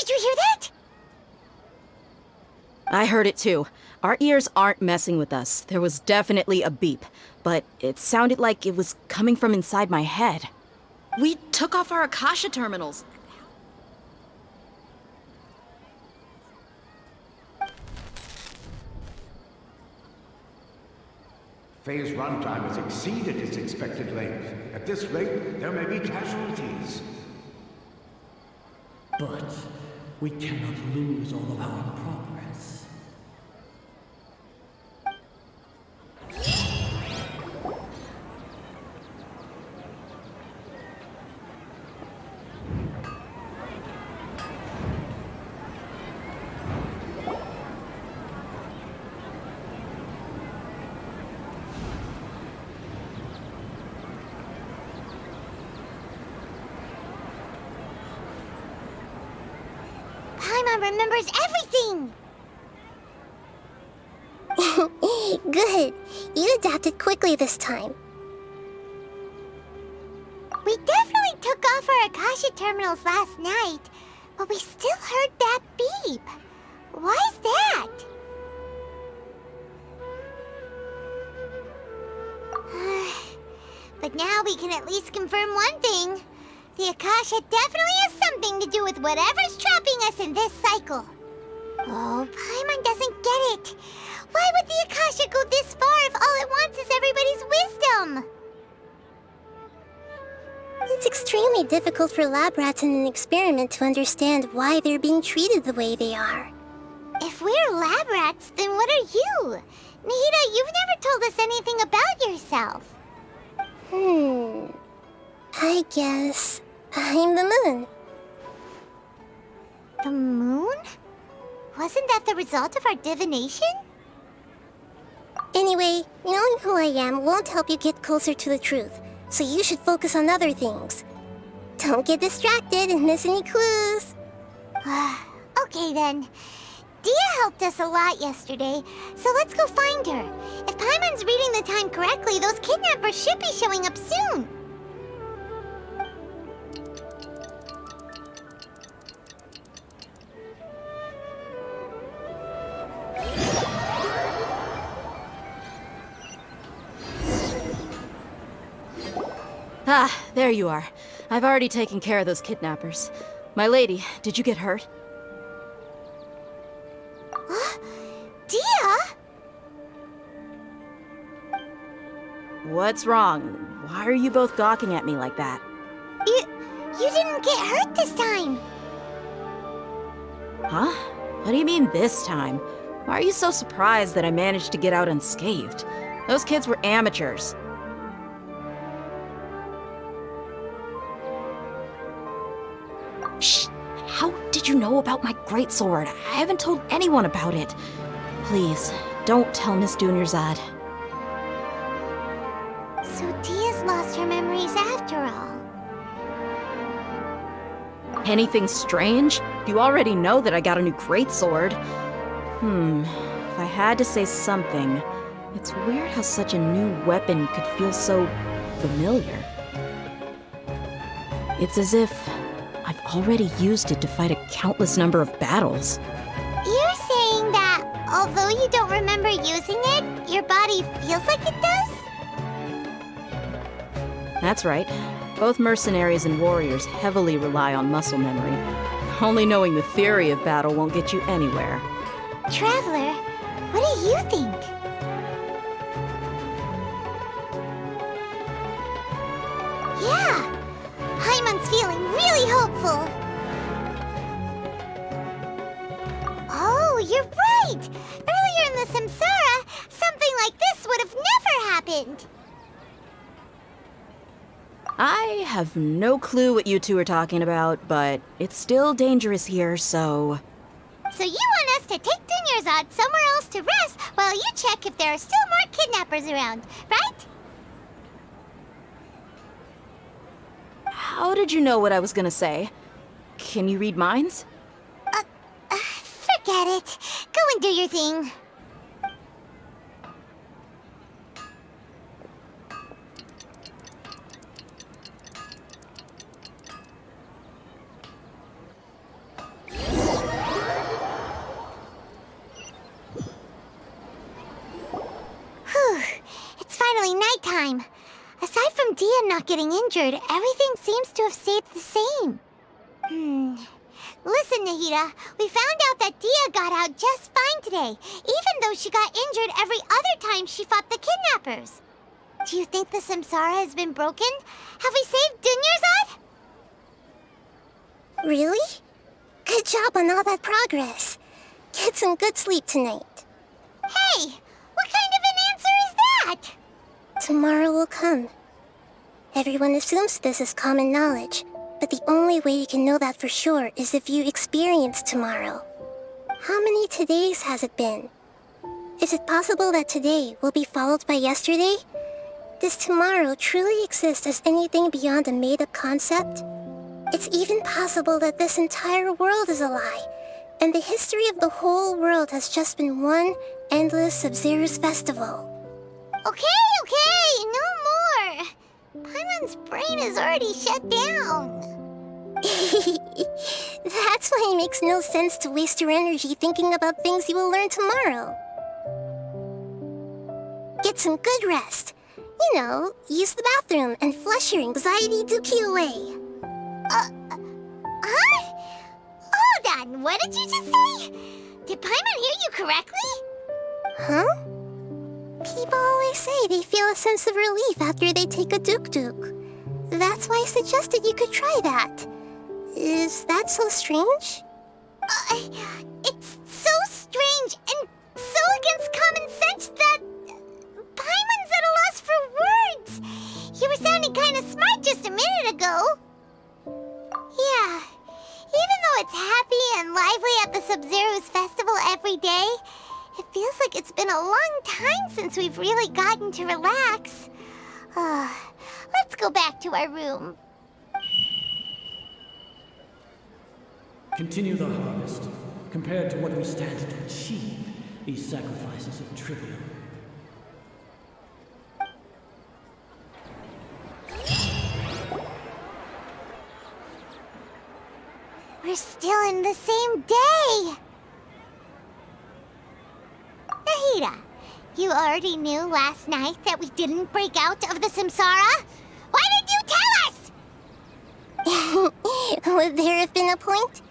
Did you hear that? I heard it too. Our ears aren't messing with us. There was definitely a beep, but it sounded like it was coming from inside my head. We took off our Akasha terminals. Phase runtime has exceeded its expected length. At this rate, there may be casualties. But we cannot lose all of our progress. Paimon remembers everything! Good. You adapted quickly this time. We definitely took off our Akasha terminals last night, but we still heard that beep. Why is that? But now we can at least confirm one thing. The Akasha definitely has something to do with whatever's trapping us in this cycle. Oh, Paimon doesn't get it. Why would the Akasha go this far if all it wants is everybody's wisdom? It's extremely difficult for lab rats in an experiment to understand why they're being treated the way they are. If we're lab rats, then what are you? Nahida, you've never told us anything about yourself. I guess I'm the moon. The moon? Wasn't that the result of our divination? Anyway, knowing who I am won't help you get closer to the truth, so you should focus on other things. Don't get distracted and miss any clues. Okay then. Dia helped us a lot yesterday, so let's go find her. If Paimon's reading the time correctly, those kidnappers should be showing up soon. Ah, there you are. I've already taken care of those kidnappers. My lady, did you get hurt? Dia? What's wrong? Why are you both gawking at me like that? You didn't get hurt this time. Huh? What do you mean this time? Why are you so surprised that I managed to get out unscathed? Those kids were amateurs. Shh! How did you know about my greatsword? I haven't told anyone about it. Please, don't tell Miss Dunyarzad. So Dia's lost her memories after all. Anything strange? You already know that I got a new greatsword. If I had to say something, it's weird how such a new weapon could feel so familiar. It's as if I've already used it to fight a countless number of battles. You're saying that although you don't remember using it, your body feels like it does? That's right. Both mercenaries and warriors heavily rely on muscle memory. Only knowing the theory of battle won't get you anywhere. Traveler, what do you think? Yeah, Paimon's feeling really hopeful. Oh, you're right! Earlier in the Samsara, something like this would have never happened. I have no clue what you two are talking about, but it's still dangerous here, so... So you want us to take Dunyarzad somewhere else to rest while you check if there are still more kidnappers around, right? How did you know what I was gonna say? Can you read minds? Forget it. Go and do your thing. Aside from Dia not getting injured, everything seems to have stayed the same. Listen, Nahida, we found out that Dia got out just fine today, even though she got injured every other time she fought the kidnappers. Do you think the Samsara has been broken? Have we saved Dunyarzad? Really? Good job on all that progress. Get some good sleep tonight. Hey, what kind of an answer is that? Tomorrow will come. Everyone assumes this is common knowledge, but the only way you can know that for sure is if you experience tomorrow. How many todays has it been? Is it possible that today will be followed by yesterday? Does tomorrow truly exist as anything beyond a made-up concept? It's even possible that this entire world is a lie, and the history of the whole world has just been one endless Sabzeruz festival. Okay, no more. Paimon's brain is already shut down. That's why it makes no sense to waste your energy thinking about things you will learn tomorrow. Get some good rest. You know, use the bathroom and flush your anxiety dookie away. Huh? Hold on, what did you just say? Did Paimon hear you correctly? Huh? People always say they feel a sense of relief after they take a duk-duk. That's why I suggested you could try that. Is that so strange? It's so strange and so against common sense that Paimon's at a loss for words. You were sounding kind of smart just a minute ago. Yeah, even though it's happy and lively at the Sabzeruz festival every day, it feels like it's been a long time since we've really gotten to relax. Let's go back to our room. Continue the harvest. Compared to what we stand to achieve, these sacrifices are trivial. We're still in the same day! Nahida, you already knew last night that we didn't break out of the Samsara? Why did you tell us? Would there have been a point?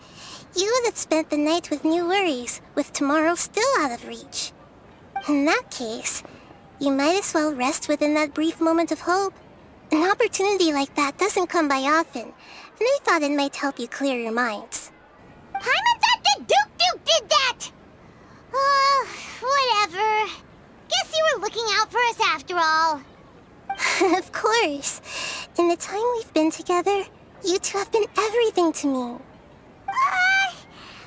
You would have spent the night with new worries, with tomorrow still out of reach. In that case, you might as well rest within that brief moment of hope. An opportunity like that doesn't come by often, and I thought it might help you clear your minds. Paimon thought the Duke did that! Whatever. Guess you were looking out for us after all. Of course. In the time we've been together, you two have been everything to me.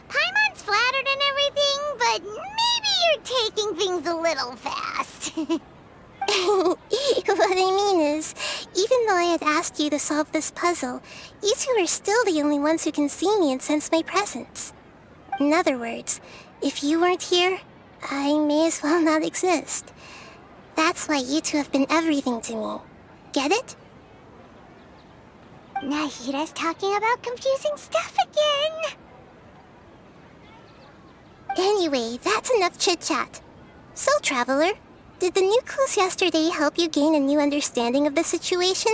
Paimon's flattered and everything, but maybe you're taking things a little fast. What I mean is, even though I had asked you to solve this puzzle, you two are still the only ones who can see me and sense my presence. In other words, if you weren't here, I may as well not exist. That's why you two have been everything to me. Get it? Nahida's talking about confusing stuff again. Anyway, that's enough chit-chat. So, Traveler, did the new clues yesterday help you gain a new understanding of the situation?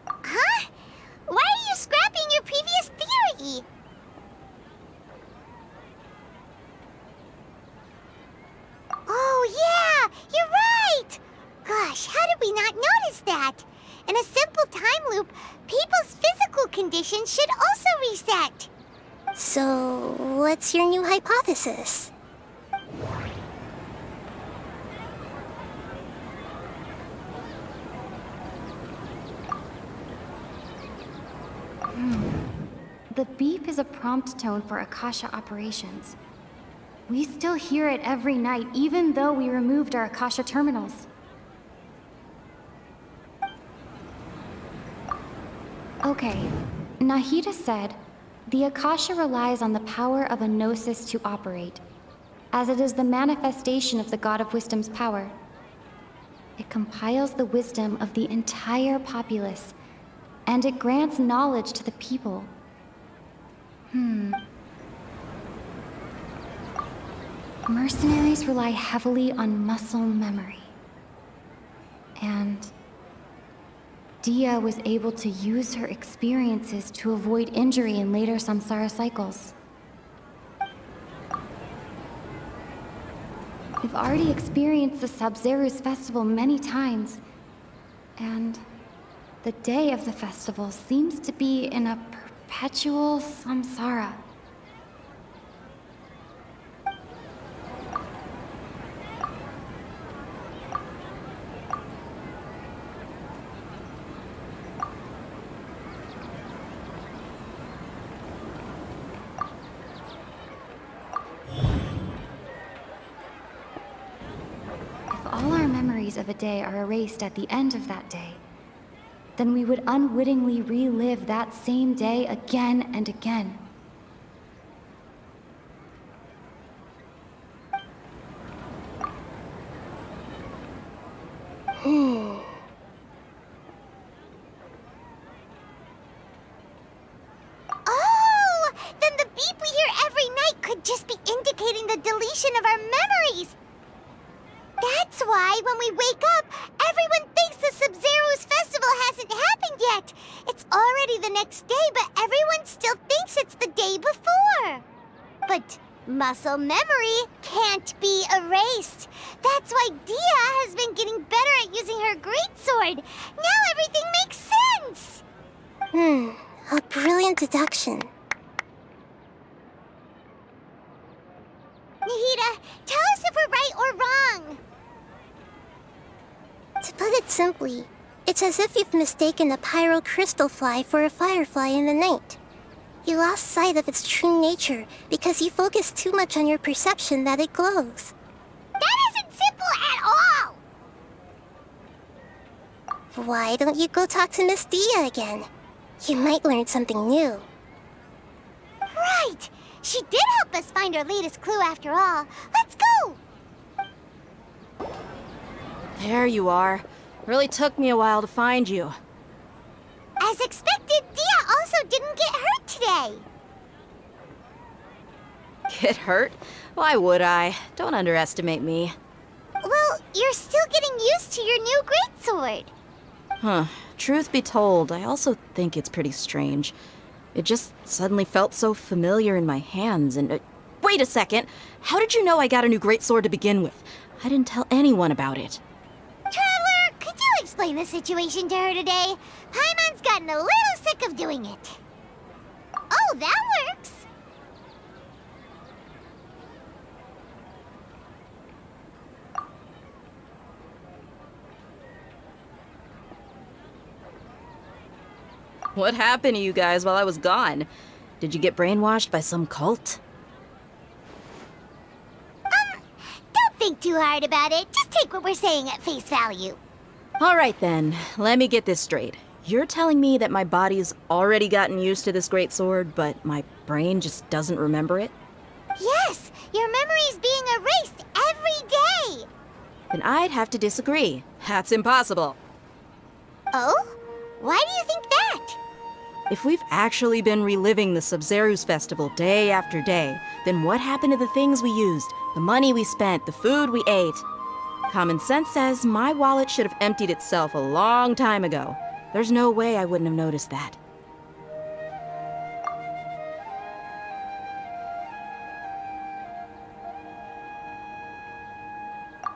Huh? Why are you scrapping your previous theory? Oh yeah, you're right! Gosh, how did we not notice that? In a simple time loop, people's physical conditions should also reset. So, what's your new hypothesis? The beep is a prompt tone for Akasha operations. We still hear it every night, even though we removed our Akasha terminals. Okay, Nahida said, the Akasha relies on the power of a gnosis to operate, as it is the manifestation of the God of Wisdom's power. It compiles the wisdom of the entire populace, and it grants knowledge to the people. Mercenaries rely heavily on muscle memory. And Dia was able to use her experiences to avoid injury in later Samsara cycles. We've already experienced the Sabzeruz festival many times, and the day of the festival seems to be in a perpetual samsara. All our memories of a day are erased at the end of that day, then we would unwittingly relive that same day again and again. Oh! Then the beep we hear every night could just be indicating the deletion of our memories! That's why, when we wake up, everyone thinks the Sabzeruz festival hasn't happened yet. It's already the next day, but everyone still thinks it's the day before. But muscle memory can't be erased. That's why Dia has been getting better at using her greatsword. Now everything makes sense. A brilliant deduction. Nahida, tell us if we're right or wrong. To put it simply, it's as if you've mistaken a pyro crystal fly for a firefly in the night. You lost sight of its true nature because you focused too much on your perception that it glows. That isn't simple at all. Why don't you go talk to Miss Dia again? You might learn something new. Right. She did help us find our latest clue after all. Let's go! There you are. Really took me a while to find you. As expected, Dia also didn't get hurt today. Get hurt? Why would I? Don't underestimate me. Well, you're still getting used to your new greatsword. Huh. Truth be told, I also think it's pretty strange. It just suddenly felt so familiar in my hands, and... wait a second! How did you know I got a new greatsword to begin with? I didn't tell anyone about it. Traveler, could you explain the situation to her today? Paimon's gotten a little sick of doing it. Oh, that works. What happened to you guys while I was gone? Did you get brainwashed by some cult? Don't think too hard about it. Just take what we're saying at face value. All right then, let me get this straight. You're telling me that my body's already gotten used to this greatsword, but my brain just doesn't remember it? Yes, your memory's being erased every day. Then I'd have to disagree. That's impossible. Oh? Why do you think that? If we've actually been reliving the Sabzeruz festival day after day, then what happened to the things we used, the money we spent, the food we ate? Common sense says my wallet should have emptied itself a long time ago. There's no way I wouldn't have noticed that.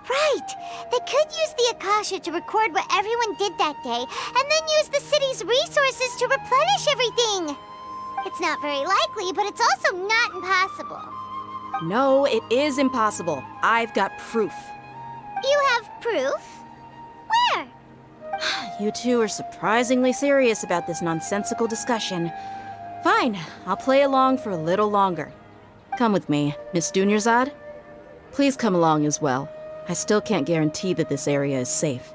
Right. They could use the Akasha to record what everyone did that day, and then use the city's resources to replenish everything. It's not very likely, but it's also not impossible. No, it is impossible. I've got proof. You have proof? Where? You two are surprisingly serious about this nonsensical discussion. Fine, I'll play along for a little longer. Come with me, Miss Dunyarzad. Please come along as well. I still can't guarantee that this area is safe.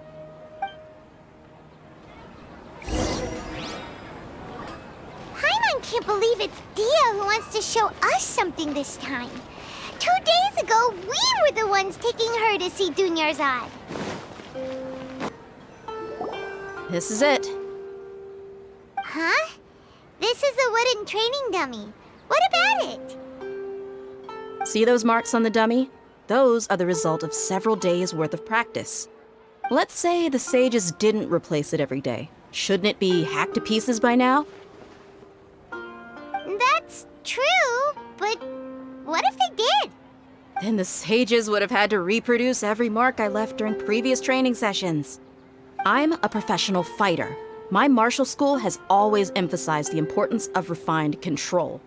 Paimon can't believe it's Dia who wants to show us something this time. 2 days ago, we were the ones taking her to see Dunyarzad. This is it. Huh? This is a wooden training dummy. What about it? See those marks on the dummy? Those are the result of several days' worth of practice. Let's say the sages didn't replace it every day. Shouldn't it be hacked to pieces by now? That's true, but what if they did? Then the sages would have had to reproduce every mark I left during previous training sessions. I'm a professional fighter. My martial school has always emphasized the importance of refined control.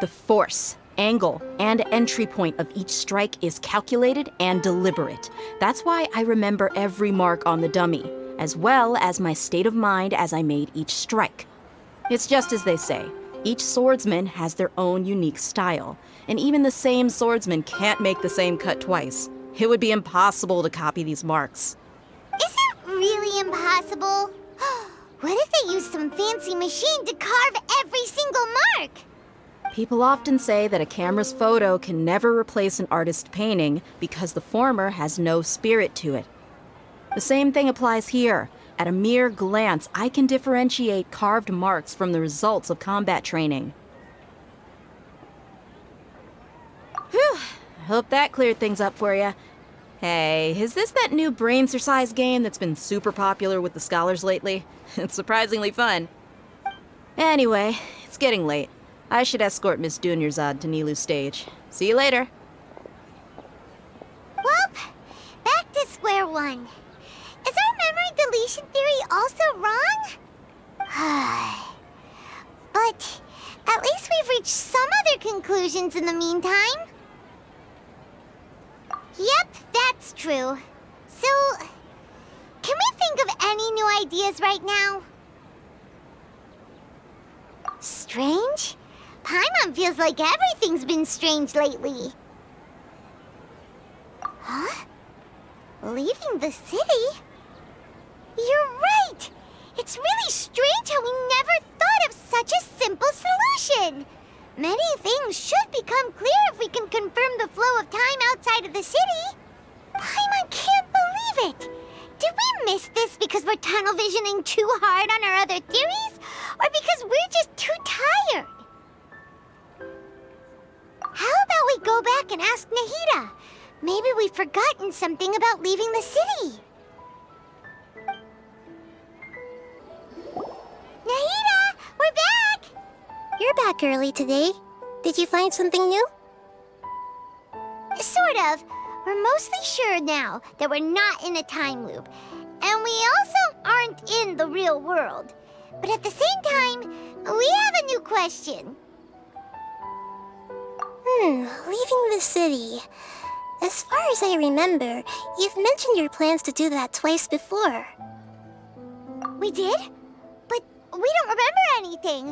The force, angle, and entry point of each strike is calculated and deliberate. That's why I remember every mark on the dummy, as well as my state of mind as I made each strike. It's just as they say, each swordsman has their own unique style, and even the same swordsman can't make the same cut twice. It would be impossible to copy these marks. Is it really impossible? What if they used some fancy machine to carve every single mark? People often say that a camera's photo can never replace an artist's painting because the former has no spirit to it. The same thing applies here. At a mere glance, I can differentiate carved marks from the results of combat training. Whew, I hope that cleared things up for you. Hey, is this that new brain-exercise game that's been super popular with the scholars lately? It's surprisingly fun. Anyway, it's getting late. I should escort Miss Dunyarzad to Nilu's stage. See you later. Well, back to square one. Is our memory deletion theory also wrong? But at least we've reached some other conclusions in the meantime. Yep, that's true. So, can we think of any new ideas right now? Strange? Paimon feels like everything's been strange lately. Huh? Leaving the city? You're right! It's really strange how we never thought of such a simple solution! Many things should become clear if we can confirm the flow of time outside of the city. Paimon can't believe it! Did we miss this because we're tunnel visioning too hard on our other theories? Or because we're just too tired? How about we go back and ask Nahida? Maybe we've forgotten something about leaving the city. Nahida, we're back! You're back early today. Did you find something new? Sort of. We're mostly sure now that we're not in a time loop. And we also aren't in the real world. But at the same time, we have a new question. Leaving the city. As far as I remember, you've mentioned your plans to do that twice before. We did? But we don't remember anything.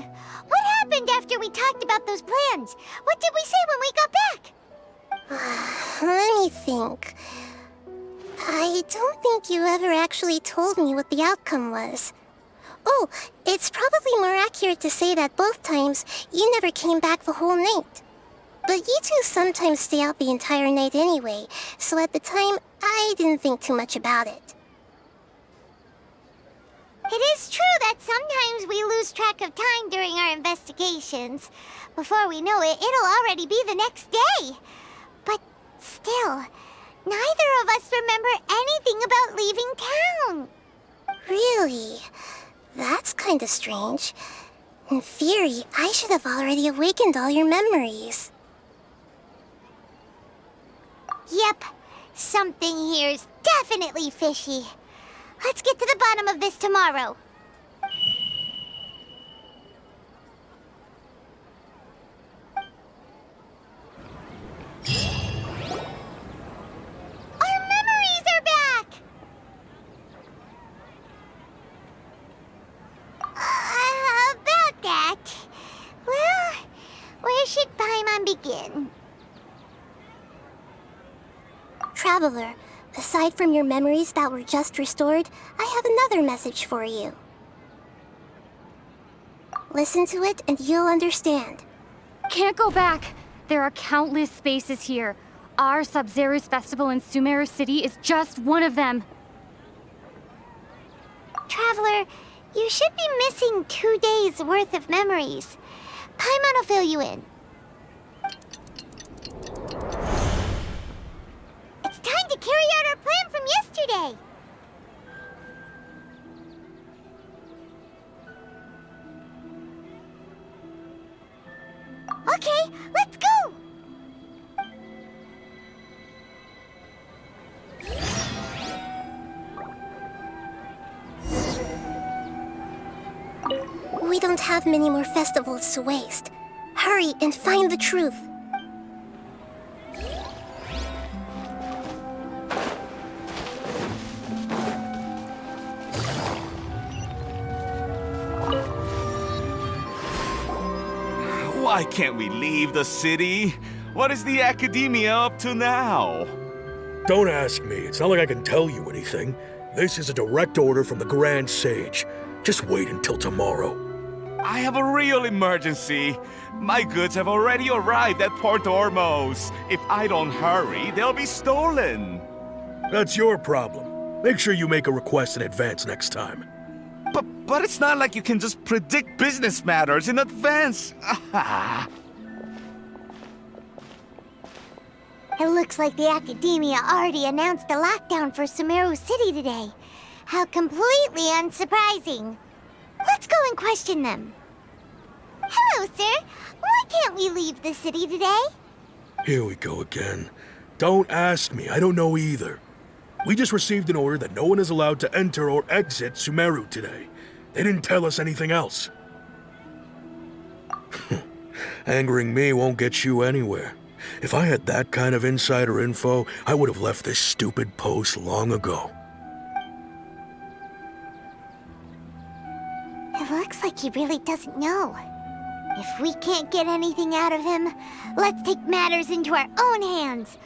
What happened after we talked about those plans? What did we say when we got back? Let me think. I don't think you ever actually told me what the outcome was. Oh, it's probably more accurate to say that both times you never came back the whole night. But you two sometimes stay out the entire night anyway, so at the time, I didn't think too much about it. It is true that sometimes we lose track of time during our investigations. Before we know it, it'll already be the next day. But still, neither of us remember anything about leaving town. Really? That's kinda strange. In theory, I should have already awakened all your memories. Yep, something here's definitely fishy. Let's get to the bottom of this tomorrow. Our memories are back! About that. Well, where should Paimon begin? Traveler, aside from your memories that were just restored, I have another message for you. Listen to it and you'll understand. Can't go back. There are countless spaces here. Our Sabzeruz festival in Sumeru City is just one of them. Traveler, you should be missing 2 days worth of memories. Paimon will fill you in. It's time to carry out our plan from yesterday. Okay, let's go! We don't have many more festivals to waste. Hurry and find the truth. Why can't we leave the city? What is the academia up to now? Don't ask me. It's not like I can tell you anything. This is a direct order from the Grand Sage. Just wait until tomorrow. I have a real emergency. My goods have already arrived at Port Ormos. If I don't hurry, they'll be stolen. That's your problem. Make sure you make a request in advance next time. But it's not like you can just predict business matters in advance. It looks like the Academia already announced a lockdown for Sabzeruz City today. How completely unsurprising. Let's go and question them. Hello, sir. Why can't we leave the city today? Here we go again. Don't ask me. I don't know either. We just received an order that no one is allowed to enter or exit Sumeru today. They didn't tell us anything else. Angering me won't get you anywhere. If I had that kind of insider info, I would have left this stupid post long ago. It looks like he really doesn't know. If we can't get anything out of him, let's take matters into our own hands.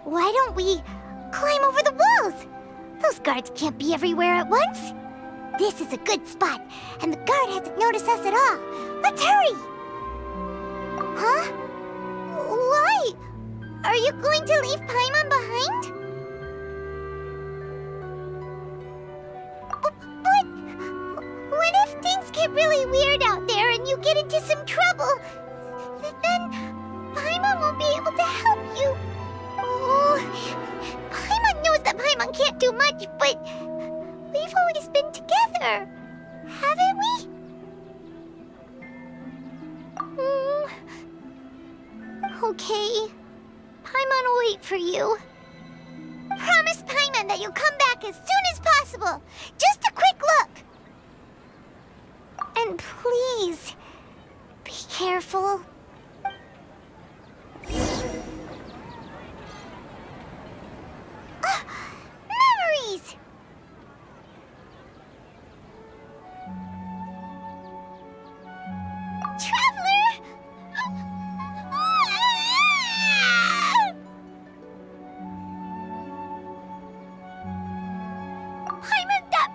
Why don't we climb over the walls? Those guards can't be everywhere at once. This is a good spot, and the guard hasn't noticed us at all. Let's hurry! Huh? Why? Are you going to leave Paimon behind? But what if things get really weird out there and you get into some trouble? Then Paimon won't be able to help you. Oh, Paimon knows that Paimon can't do much, but we've always been together, haven't we? Okay. Paimon will wait for you. Promise Paimon that you'll come back as soon as possible. Just a quick look. And please, be careful. Memories! Traveler!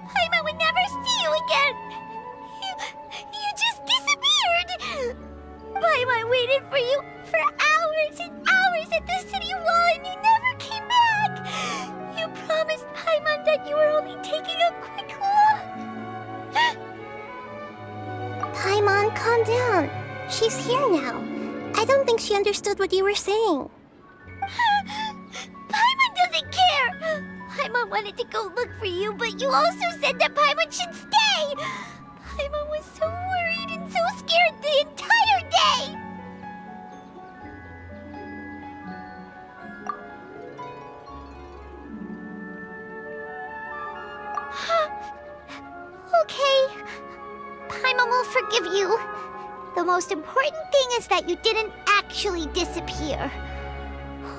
Paimon would never see you again! You just disappeared! Paimon waited for you for hours and hours at the city wall and you never came back! You promised Paimon that you were only taking a quick look! Paimon, calm down. She's here now. I don't think she understood what you were saying. Paimon doesn't care! Paimon wanted to go look for you, but you also said that Paimon should stay! Paimon was so worried and so scared the entire day! Okay. Paimon will forgive you. The most important thing is that you didn't actually disappear.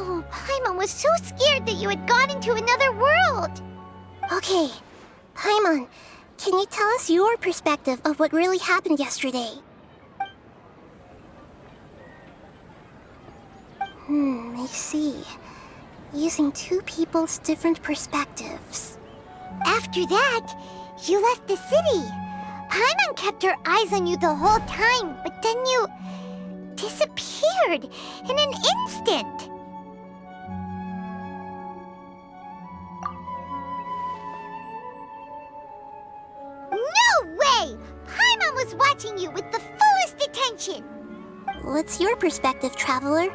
Oh, Paimon was so scared that you had gone into another world. Okay, Paimon, can you tell us your perspective of what really happened yesterday? I see. Using two people's different perspectives. After that, you left the city. Paimon kept her eyes on you the whole time, but then you disappeared in an instant. No way! Paimon was watching you with the fullest attention. What's your perspective, Traveler?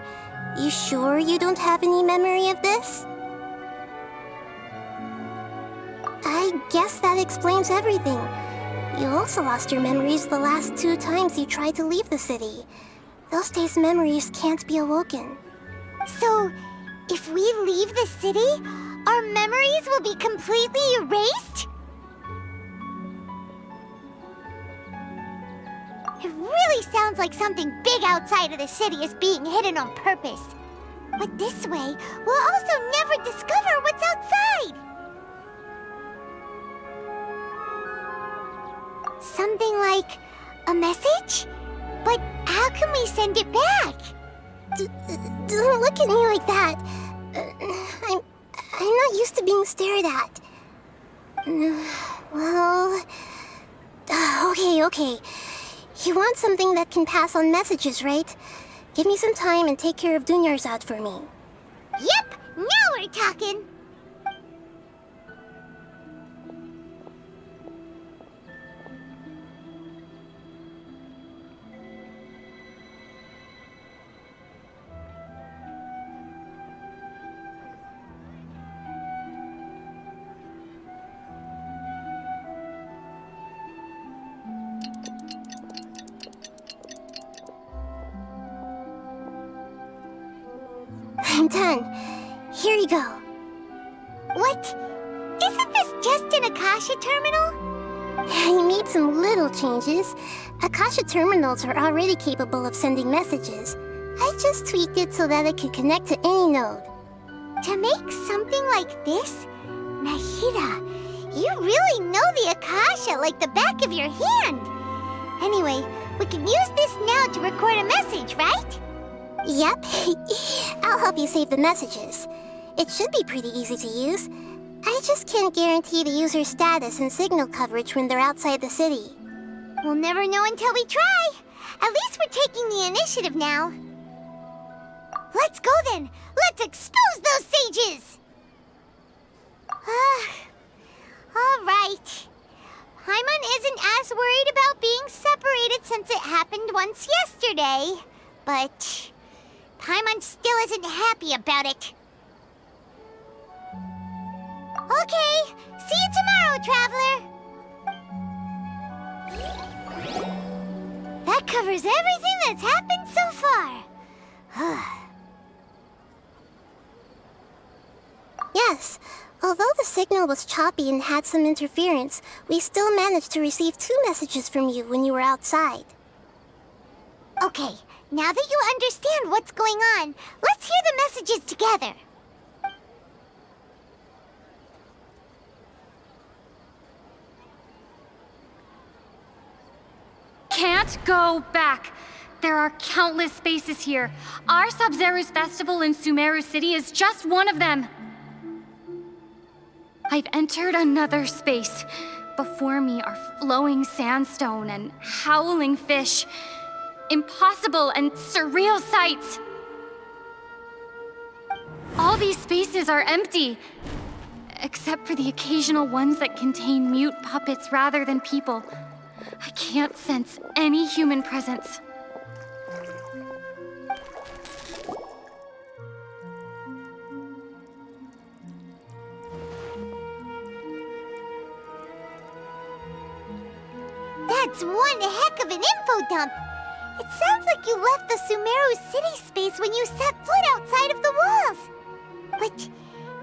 You sure you don't have any memory of this? I guess that explains everything. You also lost your memories the last 2 times you tried to leave the city. Those days' memories can't be awoken. So, if we leave the city, our memories will be completely erased? It really sounds like something big outside of the city is being hidden on purpose. But this way, we'll also never discover what's outside. Something like a message? But how can we send it back? Don't look at me like that. I'm not used to being stared at. Well... Okay. You want something that can pass on messages, right? Give me some time and take care of Dunyarzad for me. Yep! Now we're talking! I'm done. Here you go. What? Isn't this just an Akasha terminal? I made some little changes. Akasha terminals are already capable of sending messages. I just tweaked it so that it could connect to any node. To make something like this? Nahida, you really know the Akasha like the back of your hand. Anyway, we can use this now to record a message, right? Yep. I'll help you save the messages. It should be pretty easy to use. I just can't guarantee the user's status and signal coverage when they're outside the city. We'll never know until we try. At least we're taking the initiative now. Let's go then. Let's expose those sages! All right. Paimon isn't as worried about being separated since it happened once yesterday. But Paimon still isn't happy about it. Okay, see you tomorrow, Traveler. That covers everything that's happened so far. Yes, although the signal was choppy and had some interference, we still managed to receive 2 messages from you when you were outside. Okay, now that you understand what's going on, let's hear the messages together. Can't go back. There are countless spaces here. Our Sabzeruz festival in Sumeru City is just one of them. I've entered another space. Before me are flowing sandstone and howling fish. Impossible and surreal sights. All these spaces are empty, except for the occasional ones that contain mute puppets rather than people. I can't sense any human presence. That's one heck of an info dump. It sounds like you left the Sumeru City space when you set foot outside of the walls. But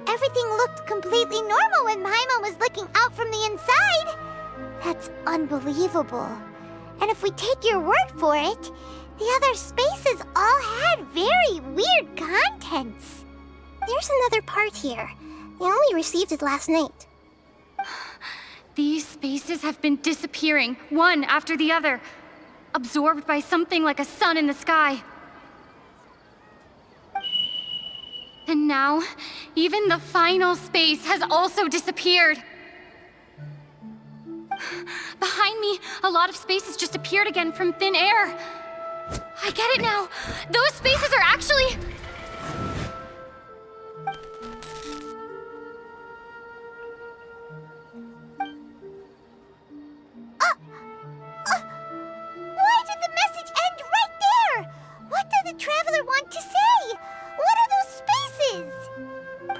everything looked completely normal when Paimon was looking out from the inside. That's unbelievable. And if we take your word for it, the other spaces all had very weird contents. There's another part here. We only received it last night. These spaces have been disappearing, one after the other, absorbed by something like a sun in the sky. And now, even the final space has also disappeared. Behind me, a lot of spaces just appeared again from thin air. I get it now. Those spaces are actually... Why did the message end right there? What did the Traveler want to say? What are those spaces?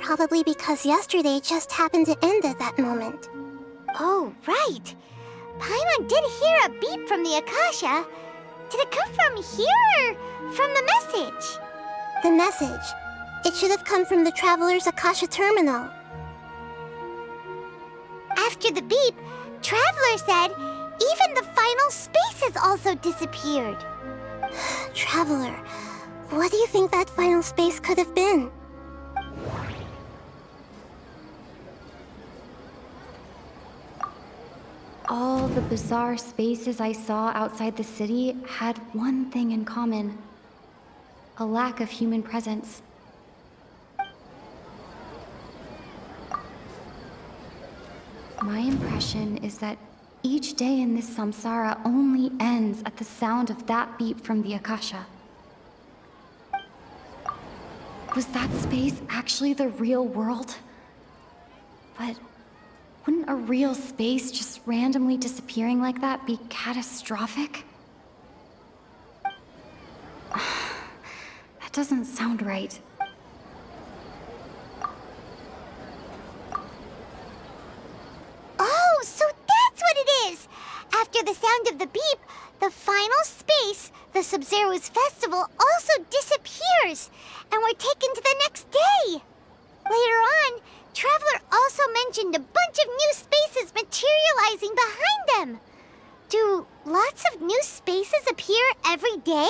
Probably because yesterday just happened to end at that moment. Oh, right. Paimon did hear a beep from the Akasha. Did it come from here or from the message? The message. It should have come from the Traveler's Akasha terminal. After the beep, Traveler said even the final space has also disappeared. Traveler, what do you think that final space could have been? All the bizarre spaces I saw outside the city had one thing in common: a lack of human presence. My impression is that each day in this Samsara only ends at the sound of that beep from the Akasha. Was that space actually the real world? But wouldn't a real space just randomly disappearing like that be catastrophic? That doesn't sound right. Oh, so that's what it is! After the sound of the beep, the final space, the Sabzeruz festival, also disappears, and we're taken to the next day. Later on, Traveler also mentioned a bunch of new spaces materializing behind them. Do lots of new spaces appear every day?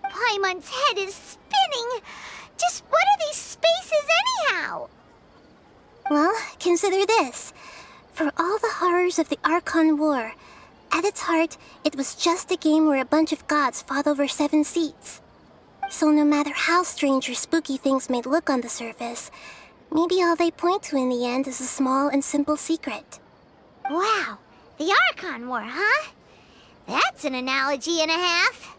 Paimon's head is spinning. Just what are these spaces anyhow? Well, consider this. For all the horrors of the Archon War, at its heart, it was just a game where a bunch of gods fought over 7 seats. So no matter how strange or spooky things may look on the surface, maybe all they point to in the end is a small and simple secret. Wow, the Archon War, huh? That's an analogy and a half.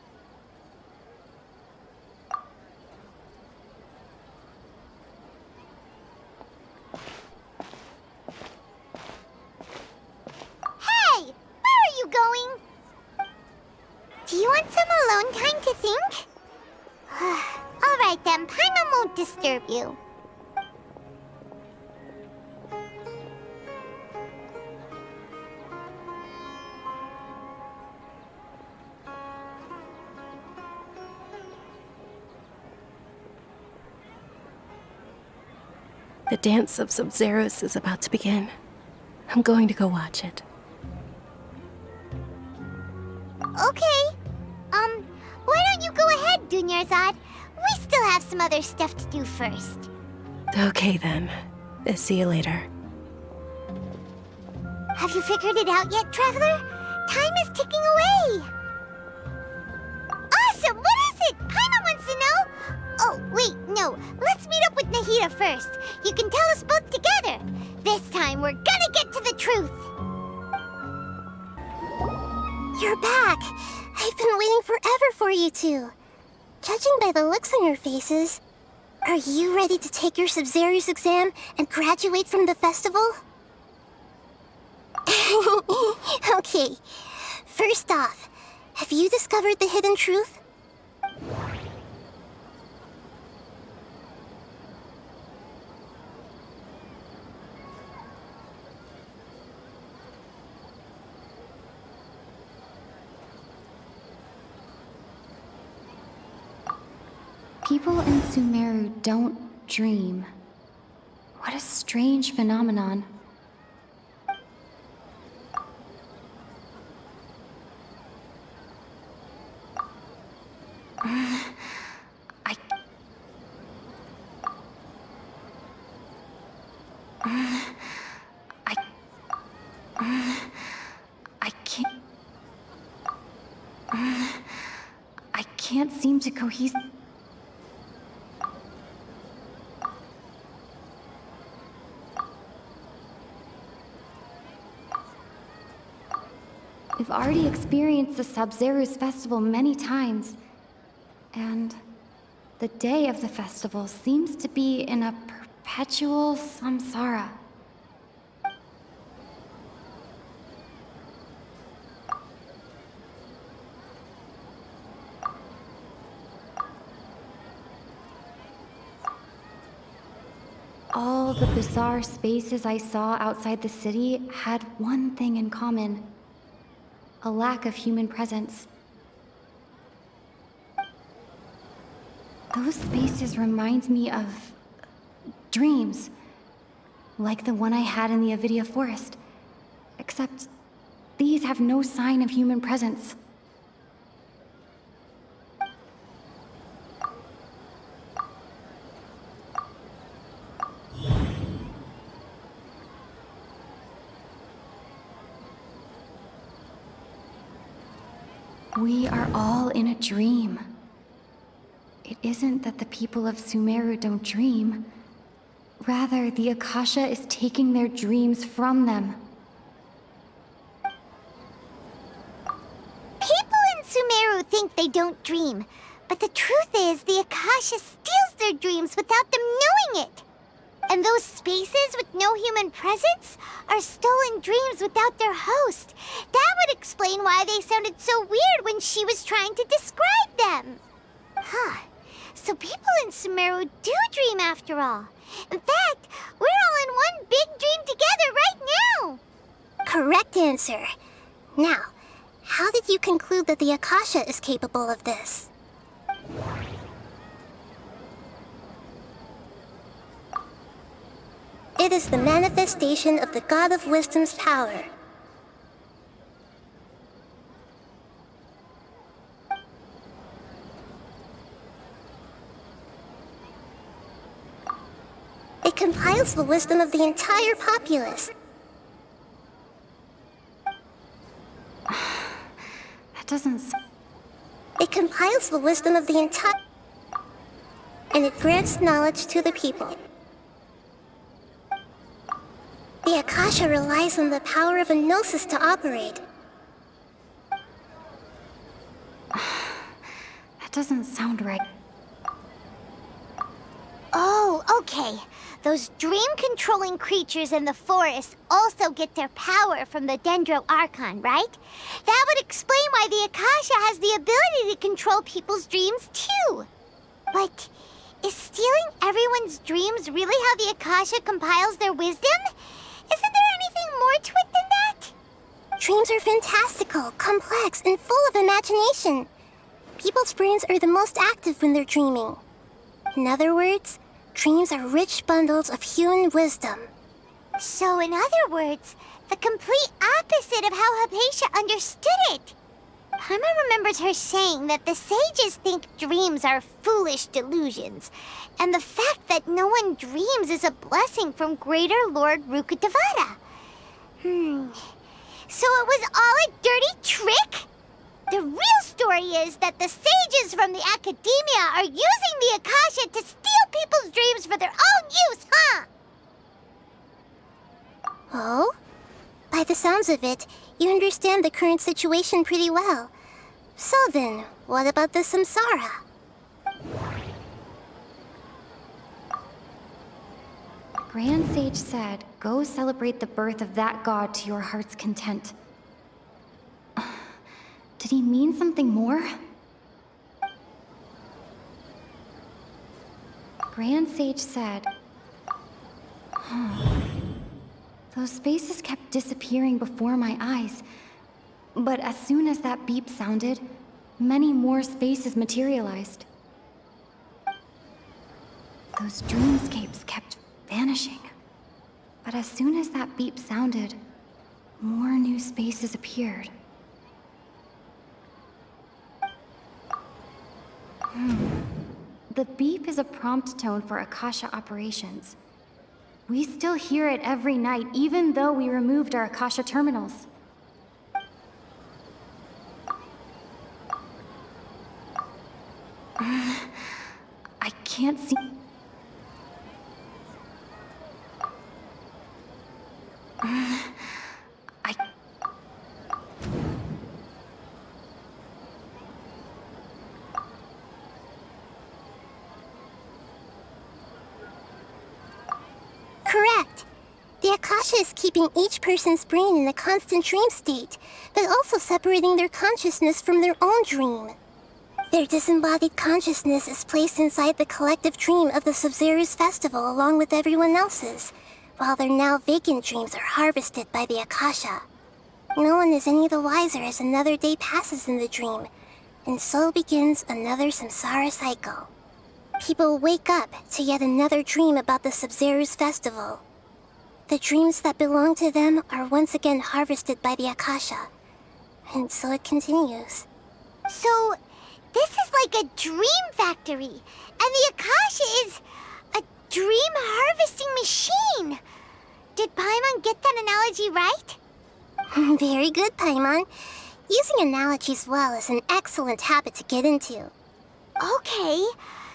Hey, where are you going? Do you want some alone time to think? All right then, Paimon won't disturb you. The dance of Sabzeruz is about to begin. I'm going to go watch it. Okay. Why don't you go ahead, Dunyarzad? We still have some other stuff to do first. Okay then. See you later. Have you figured it out yet, Traveler? Time is ticking away. Awesome! What is it? Paimon wants to know. Oh, wait, no. Let's meet up with Nahida first. You can tell us both together. This time, we're gonna get to the truth. You're back! I've been waiting forever for you two. Judging by the looks on your faces, are you ready to take your Sabzeruz exam and graduate from the festival? Okay, first off, have you discovered the hidden truth? People in Sumeru don't dream. What a strange phenomenon. I can't seem to cohese. We've already experienced the Sabzeruz festival many times, and the day of the festival seems to be in a perpetual samsara. All the bizarre spaces I saw outside the city had one thing in common: a lack of human presence. Those spaces remind me of dreams, like the one I had in the Avidia forest. Except these have no sign of human presence. We are all in a dream. It isn't that the people of Sumeru don't dream. Rather, the Akasha is taking their dreams from them. People in Sumeru think they don't dream, but the truth is the Akasha steals their dreams without them knowing it. And those spaces with no human presence are stolen dreams without their host. That would explain why they sounded so weird when she was trying to describe them. Huh. So people in Sumeru do dream after all. In fact, we're all in one big dream together right now. Correct answer. Now, how did you conclude that the Akasha is capable of this? It is the manifestation of the God of Wisdom's power. It compiles the wisdom of the entire populace. That doesn't... It compiles the wisdom of the entire... and it grants knowledge to the people. The Akasha relies on the power of a gnosis to operate. That doesn't sound right. Oh, okay. Those dream-controlling creatures in the forest also get their power from the Dendro Archon, right? That would explain why the Akasha has the ability to control people's dreams, too. But is stealing everyone's dreams really how the Akasha compiles their wisdom? Isn't there anything more to it than that? Dreams are fantastical, complex, and full of imagination. People's brains are the most active when they're dreaming. In other words, dreams are rich bundles of human wisdom. So in other words, the complete opposite of how Hypatia understood it. Paimon remembers her saying that the sages think dreams are foolish delusions, and the fact that no one dreams is a blessing from Greater Lord Rukkhadevata. So it was all a dirty trick? The real story is that the sages from the Academia are using the Akasha to steal people's dreams for their own use, huh? Oh? By the sounds of it, you understand the current situation pretty well. So then, what about the Samsara? Grand Sage said, go celebrate the birth of that god to your heart's content. Did he mean something more? Grand Sage said... Those spaces kept disappearing before my eyes. But as soon as that beep sounded, many more spaces materialized. Those dreamscapes kept vanishing. But as soon as that beep sounded, more new spaces appeared. The beep is a prompt tone for Akasha operations. We still hear it every night, even though we removed our Akasha terminals. I can't see... Correct. The Akasha is keeping each person's brain in a constant dream state, but also separating their consciousness from their own dream. Their disembodied consciousness is placed inside the collective dream of the Sabzeruz festival along with everyone else's, while their now vacant dreams are harvested by the Akasha. No one is any the wiser as another day passes in the dream, and so begins another Samsara cycle. People wake up to yet another dream about the Sabzeruz festival. The dreams that belong to them are once again harvested by the Akasha. And so it continues. So, this is like a dream factory, and the Akasha is a dream harvesting machine. Did Paimon get that analogy right? Very good, Paimon. Using analogies well is an excellent habit to get into. Okay,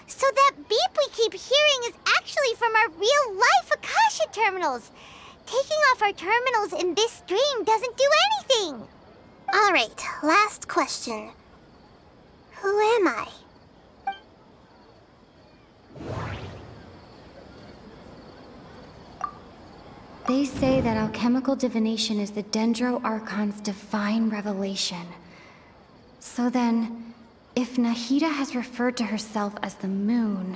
so that beep we keep hearing is actually from our real-life Akasha terminals. Taking off our terminals in this dream doesn't do anything. Alright, last question. Who am I? They say that alchemical divination is the Dendro Archon's divine revelation. So then, if Nahida has referred to herself as the moon...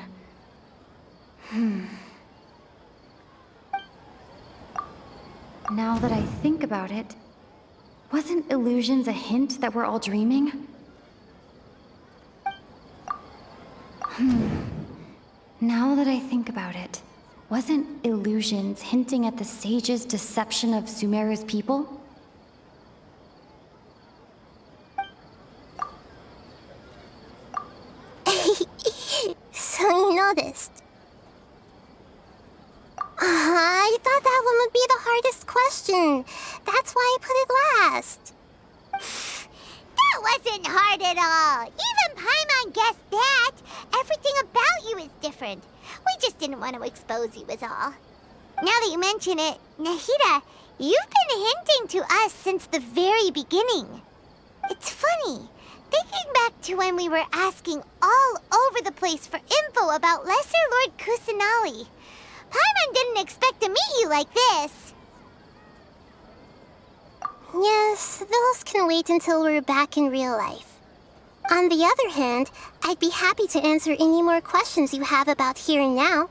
Now that I think about it, wasn't illusions a hint that we're all dreaming? Now that I think about it, wasn't illusions hinting at the sage's deception of Sumeru's people? So you noticed. I thought that one would be the hardest question. That's why I put it last. That wasn't hard at all. Even Paimon guessed that. Everything about you is different. We just didn't want to expose you is all. Now that you mention it, Nahida, you've been hinting to us since the very beginning. It's funny, thinking back to when we were asking all over the place for info about Lesser Lord Kusanali. Paimon didn't expect to meet you like this. Yes, those can wait until we're back in real life. On the other hand, I'd be happy to answer any more questions you have about here and now.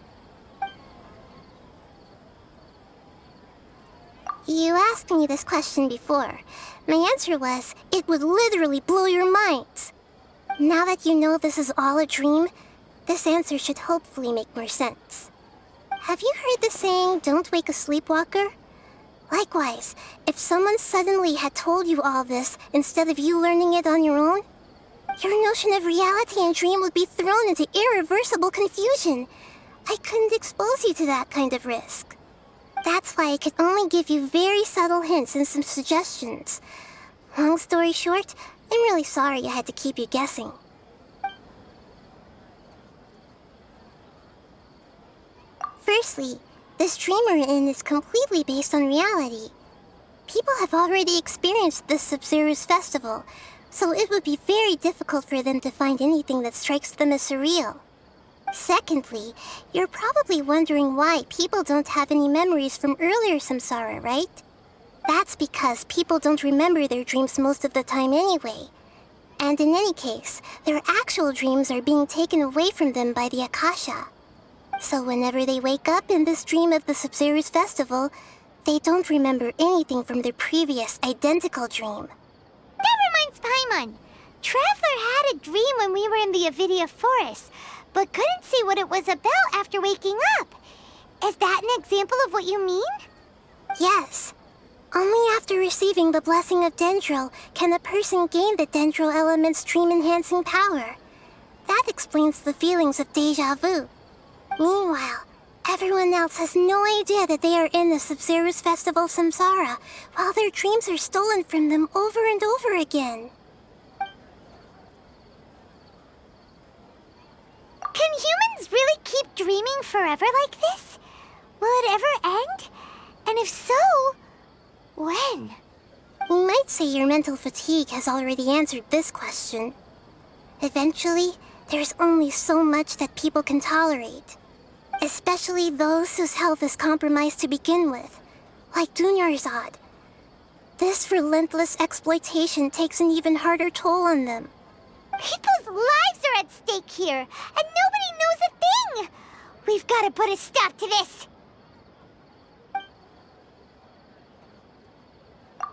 You asked me this question before. My answer was, it would literally blow your minds. Now that you know this is all a dream, this answer should hopefully make more sense. Have you heard the saying, don't wake a sleepwalker? Likewise, if someone suddenly had told you all this instead of you learning it on your own, your notion of reality and dream would be thrown into irreversible confusion. I couldn't expose you to that kind of risk. That's why I could only give you very subtle hints and some suggestions. Long story short, I'm really sorry I had to keep you guessing. Firstly, this dream we're in is completely based on reality. People have already experienced this Sabzeruz festival, so it would be very difficult for them to find anything that strikes them as surreal. Secondly, you're probably wondering why people don't have any memories from earlier Samsara, right? That's because people don't remember their dreams most of the time anyway. And in any case, their actual dreams are being taken away from them by the Akasha. So whenever they wake up in this dream of the Sabzeruz festival, they don't remember anything from their previous identical dream. That reminds Paimon. Traveler had a dream when we were in the Avidia forest, but couldn't see what it was about after waking up. Is that an example of what you mean? Yes. Only after receiving the blessing of Dendro can a person gain the Dendro element's dream-enhancing power. That explains the feelings of déjà vu. Meanwhile, everyone else has no idea that they are in the Sabzeruz festival Samsara, while their dreams are stolen from them over and over again. Can humans really keep dreaming forever like this? Will it ever end? And if so, when? You might say your mental fatigue has already answered this question. Eventually, there's only so much that people can tolerate. Especially those whose health is compromised to begin with, like Dunyarzad. This relentless exploitation takes an even harder toll on them. People's lives are at stake here, and nobody knows a thing! We've got to put a stop to this!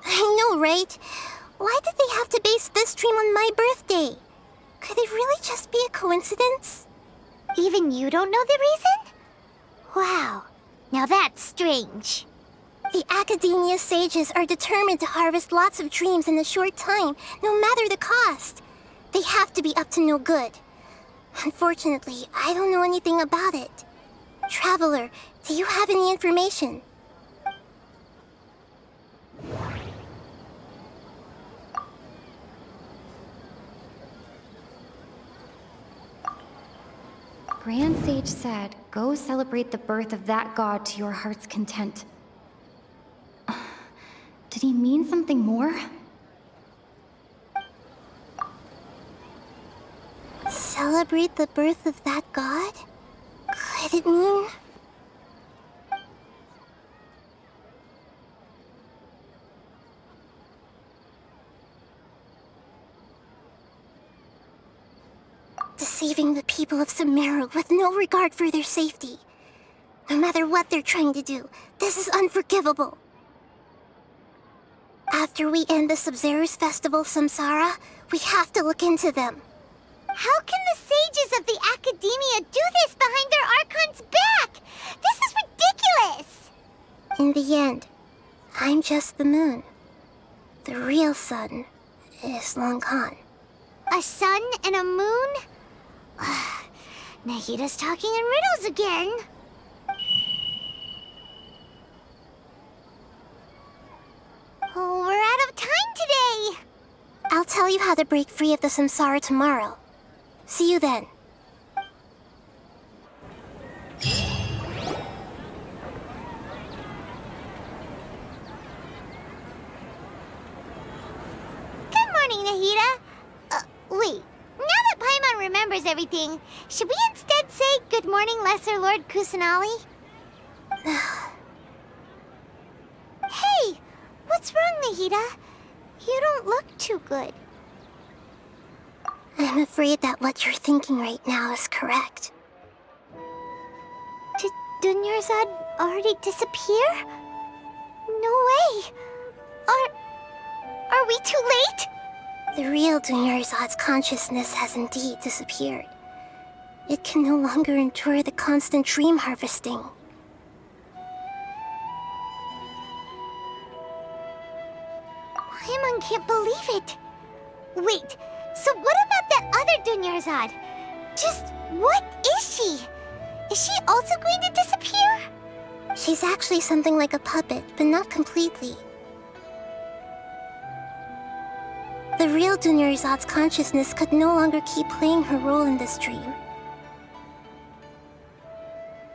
I know, right? Why did they have to base this dream on my birthday? Could it really just be a coincidence? Even you don't know the reason? Wow, now that's strange. The Academia sages are determined to harvest lots of dreams in a short time, no matter the cost. They have to be up to no good. Unfortunately, I don't know anything about it. Traveler, do you have any information? Grand Sage said, go celebrate the birth of that god to your heart's content. Did he mean something more? Celebrate the birth of that god? Could it mean... deceiving the people of Samsara with no regard for their safety. No matter what they're trying to do, this is unforgivable. After we end the Sabzeruz festival, Samsara, we have to look into them. How can the sages of the Academia do this behind their Archon's back? This is ridiculous! In the end, I'm just the moon. The real sun is long gone. A sun and a moon? Nahida's talking in riddles again. Oh, we're out of time today. I'll tell you how to break free of the Samsara tomorrow. See you then. Good morning, Nahida. Wait. Now that Paimon remembers everything, should we instead say good morning, Lesser Lord Kusanali? Hey! What's wrong, Nahida? You don't look too good. I'm afraid that what you're thinking right now is correct. Did Dunyarzad already disappear? No way! Are we too late? The real Dunyarzad's consciousness has indeed disappeared. It can no longer endure the constant dream harvesting. Paimon can't believe it. Wait, so what about that other Dunyarzad? Just what is she? Is she also going to disappear? She's actually something like a puppet, but not completely. The real Dunyarzad's consciousness could no longer keep playing her role in this dream.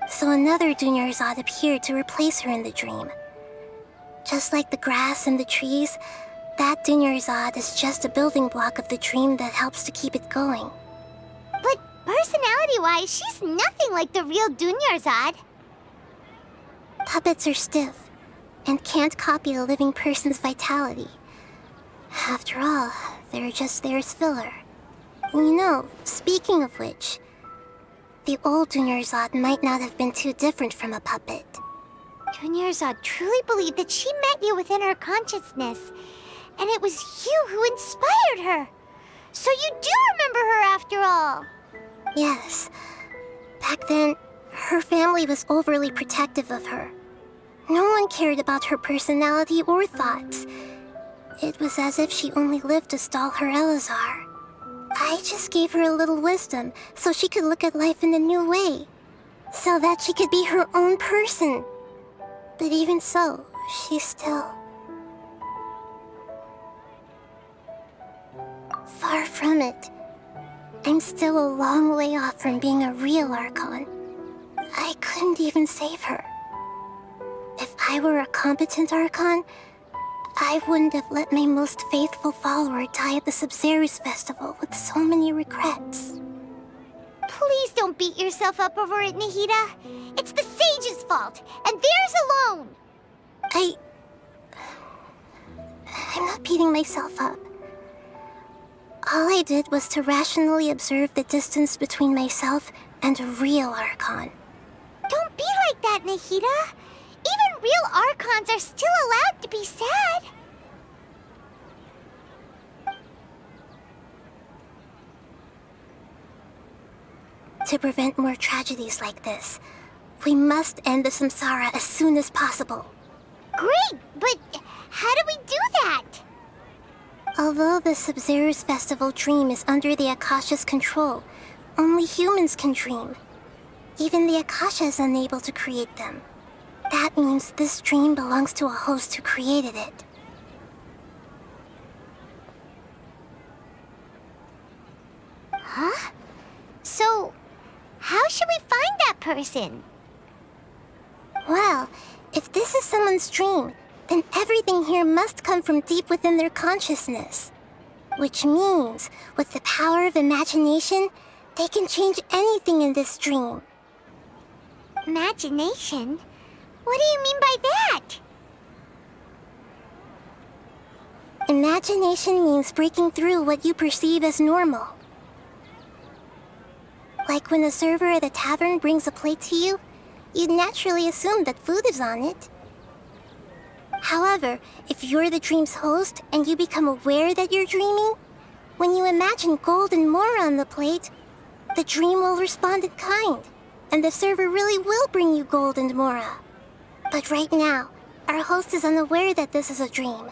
So another Dunyarzad appeared to replace her in the dream. Just like the grass and the trees, that Dunyarzad is just a building block of the dream that helps to keep it going. But personality-wise, she's nothing like the real Dunyarzad. Puppets are stiff, and can't copy a living person's vitality. After all, they're just there as filler. You know, speaking of which, the old Dunyarzad might not have been too different from a puppet. Dunyarzad truly believed that she met you within her consciousness, and it was you who inspired her. So you do remember her after all. Yes. Back then, her family was overly protective of her. No one cared about her personality or thoughts. It was as if she only lived to stall her Elazar. I just gave her a little wisdom so she could look at life in a new way. So that she could be her own person. But even so, she's still... far from it. I'm still a long way off from being a real Archon. I couldn't even save her. If I were a competent Archon, I wouldn't have let my most faithful follower die at the Sabzeruz festival with so many regrets. Please don't beat yourself up over it, Nahida. It's the sage's fault, and theirs alone. I'm not beating myself up. All I did was to rationally observe the distance between myself and a real Archon. Don't be like that, Nahida. Even real Archons are still allowed to be sad. To prevent more tragedies like this, we must end the Samsara as soon as possible. Great, but how do we do that? Although the Sabzeruz festival dream is under the Akasha's control, only humans can dream. Even the Akasha is unable to create them. That means this dream belongs to a host who created it. Huh? So, how should we find that person? Well, if this is someone's dream, then everything here must come from deep within their consciousness. Which means, with the power of imagination, they can change anything in this dream. Imagination? What do you mean by that? Imagination means breaking through what you perceive as normal. Like when a server at a tavern brings a plate to you, you'd naturally assume that food is on it. However, if you're the dream's host and you become aware that you're dreaming, when you imagine gold and more on the plate, the dream will respond in kind, and the server really will bring you gold and mora. But right now, our host is unaware that this is a dream.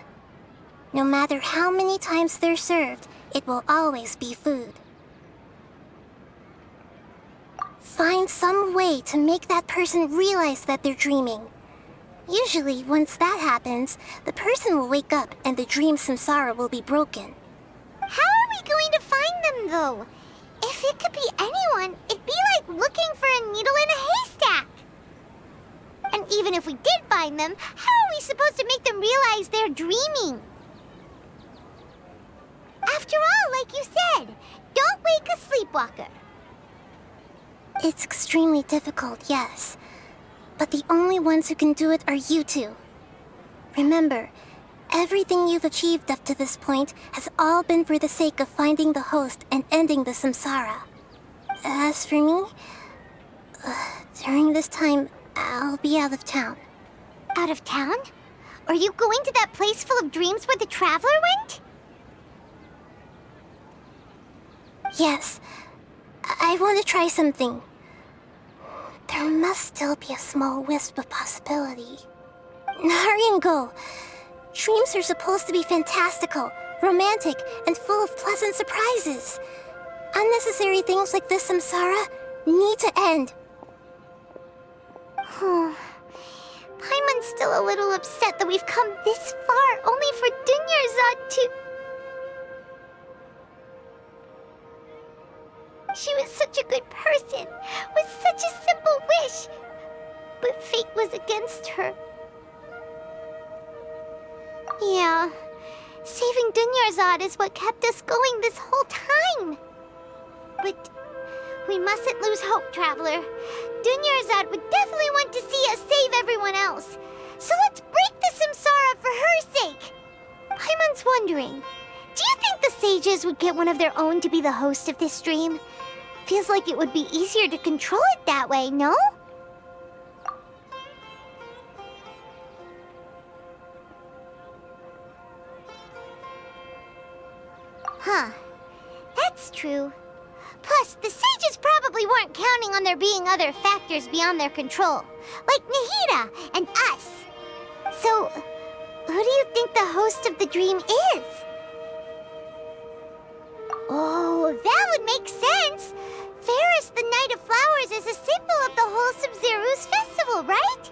No matter how many times they're served, it will always be food. Find some way to make that person realize that they're dreaming. Usually, once that happens, the person will wake up and the dream samsara will be broken. How are we going to find them, though? If it could be anyone, it'd be like looking for a needle in a haystack. And even if we did find them, how are we supposed to make them realize they're dreaming? After all, like you said, don't wake a sleepwalker. It's extremely difficult, yes. But the only ones who can do it are you two. Remember, everything you've achieved up to this point has all been for the sake of finding the host and ending the samsara. As for me, during this time, I'll be out of town. Out of town? Are you going to that place full of dreams where the traveler went? Yes. I want to try something. There must still be a small wisp of possibility. Hurry and go. Dreams are supposed to be fantastical, romantic, and full of pleasant surprises. Unnecessary things like this samsara need to end. Paimon's still a little upset that we've come this far only for Dunyarzad to... She was such a good person, with such a simple wish. But fate was against her. Yeah, saving Dunyarzad is what kept us going this whole time. But we mustn't lose hope, Traveler. Dunyarzad would definitely want to see us save everyone else. So let's break the samsara for her sake. Paimon's wondering, do you think the sages would get one of their own to be the host of this dream? Feels like it would be easier to control it that way, no? Huh. That's true. Plus, the sages probably weren't counting on there being other factors beyond their control, like Nahida and us. So, who do you think the host of the dream is? Oh, that would make sense. Ferris, the Knight of Flowers, is a symbol of the whole Sabzeruz festival, right?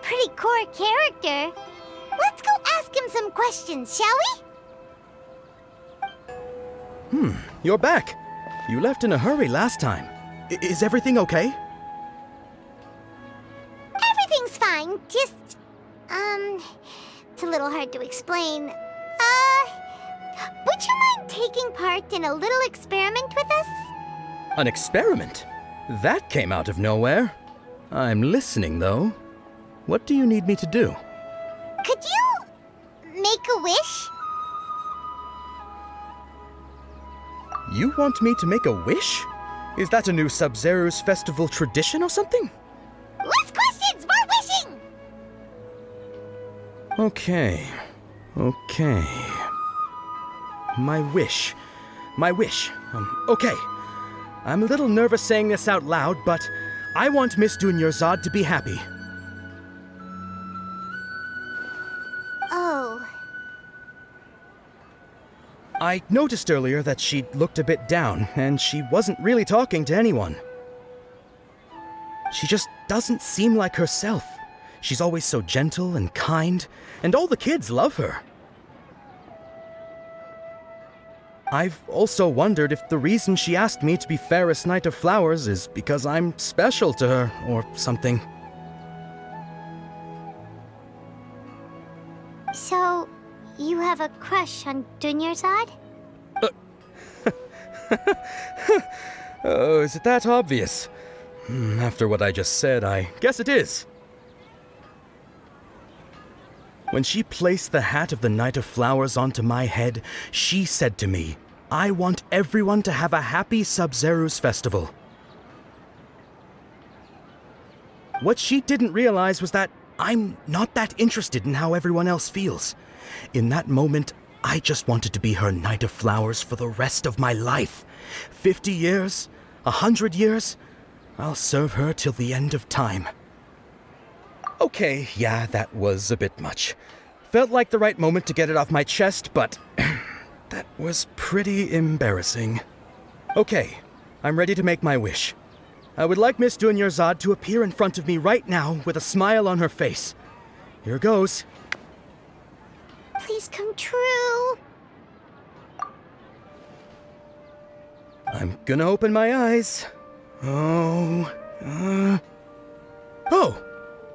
Pretty core character. Let's go ask him some questions, shall we? You're back. You left in a hurry last time. Is everything okay? Everything's fine, just... it's a little hard to explain. Would you mind taking part in a little experiment with us? An experiment? That came out of nowhere. I'm listening, though. What do you need me to do? Could you... make a wish? You want me to make a wish? Is that a new Sabzeruz festival tradition or something? Less questions, more wishing! Okay. My wish. Okay. I'm a little nervous saying this out loud, but I want Miss Dunyarzad to be happy. Oh. I noticed earlier that she looked a bit down, and she wasn't really talking to anyone. She just doesn't seem like herself. She's always so gentle and kind, and all the kids love her. I've also wondered if the reason she asked me to be Fairest Knight of Flowers is because I'm special to her, or something. So, you have a crush on Dunyarzad? Oh, is it that obvious? After what I just said, I guess it is. When she placed the hat of the Knight of Flowers onto my head, she said to me, "I want everyone to have a happy Sabzeruz festival." What she didn't realize was that I'm not that interested in how everyone else feels. In that moment, I just wanted to be her Knight of Flowers for the rest of my life. 50 years, 100 years, I'll serve her till the end of time. Okay, yeah, that was a bit much. Felt like the right moment to get it off my chest, but that was pretty embarrassing. Okay, I'm ready to make my wish. I would like Miss Dunyarzad to appear in front of me right now with a smile on her face. Here goes. Please come true. I'm gonna open my eyes. Oh,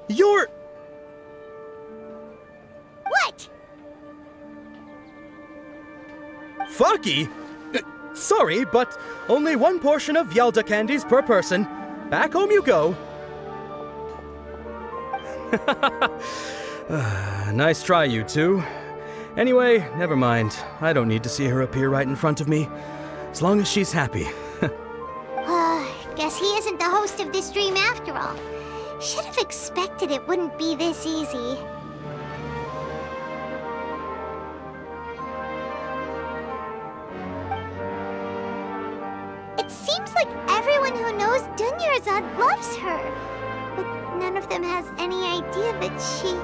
you're... What? Fucky? Sorry, but only one portion of Yalda candies per person. Back home you go. Nice try, you two. Anyway, never mind. I don't need to see her appear right in front of me. As long as she's happy. Guess he isn't the host of this dream after all. Should have expected it wouldn't be this easy. It seems like everyone who knows Dunyarzad loves her, but none of them has any idea that she...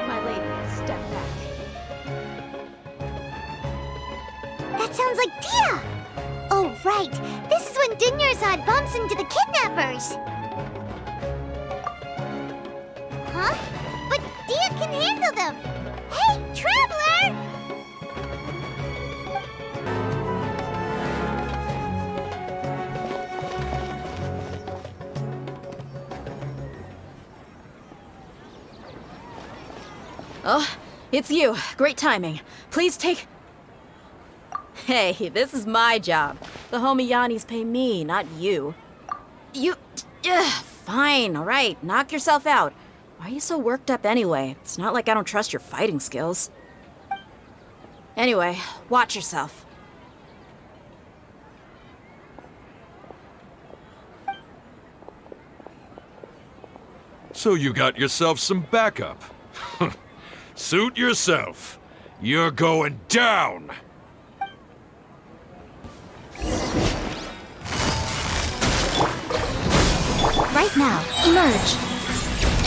My lady, step back. That sounds like Dia! Oh, right. This is when Dunyarzad bumps into the kidnappers. Huh? But Dia can handle them. Hey, Traveler! Oh, it's you. Great timing. Please take... Hey, this is my job. The homie Yannis pay me, not you. You... fine, alright. Knock yourself out. Why are you so worked up anyway? It's not like I don't trust your fighting skills. Anyway, watch yourself. So you got yourself some backup. Suit yourself. You're going down! Right now, emerge.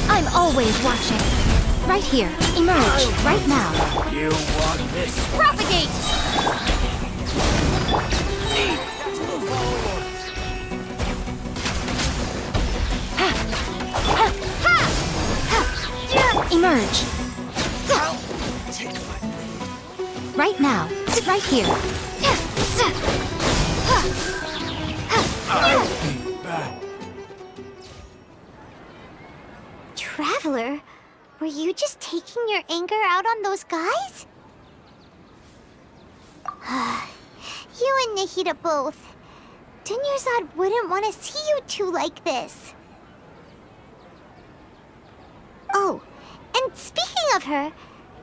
I'm always watching. Right here, emerge. Right now. You want this? Propagate! Emerge. Right now. Right here. Traveler, were you just taking your anger out on those guys? You and Nahida both. Dunyarzad wouldn't want to see you two like this. Oh, and speaking of her,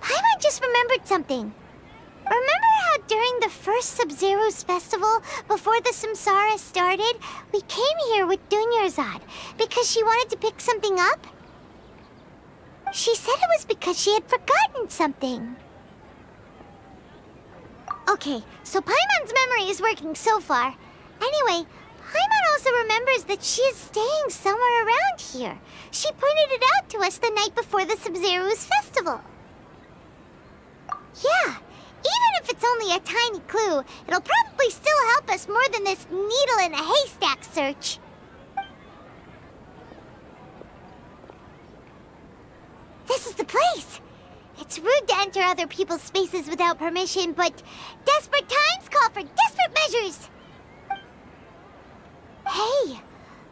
Paimon just remembered something. Remember how during the first Sabzeruz festival, before the Samsara started, we came here with Dunyarzad because she wanted to pick something up? She said it was because she had forgotten something. Okay, so Paimon's memory is working so far. Anyway, Paimon also remembers that she is staying somewhere around here. She pointed it out to us the night before the Sabzeruz festival. Yeah, even if it's only a tiny clue, it'll probably still help us more than this needle in a haystack search. This is the place! It's rude to enter other people's spaces without permission, but desperate times call for desperate measures! Hey!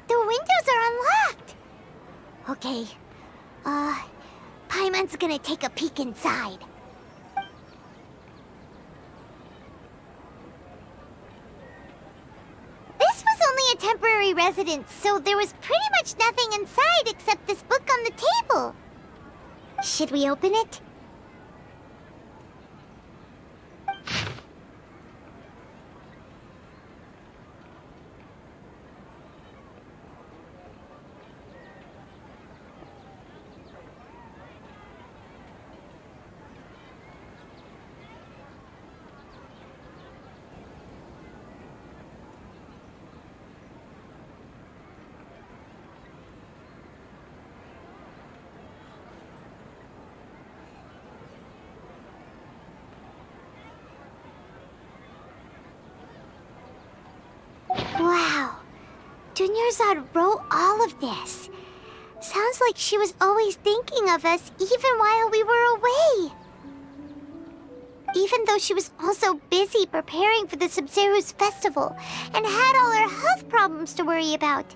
The windows are unlocked! Okay, Paimon's gonna take a peek inside. This was only a temporary residence, so there was pretty much nothing inside except this book on the table. Should we open it? Wow. Dunyarzad wrote all of this. Sounds like she was always thinking of us even while we were away. Even though she was also busy preparing for the Sabzeruz festival and had all her health problems to worry about.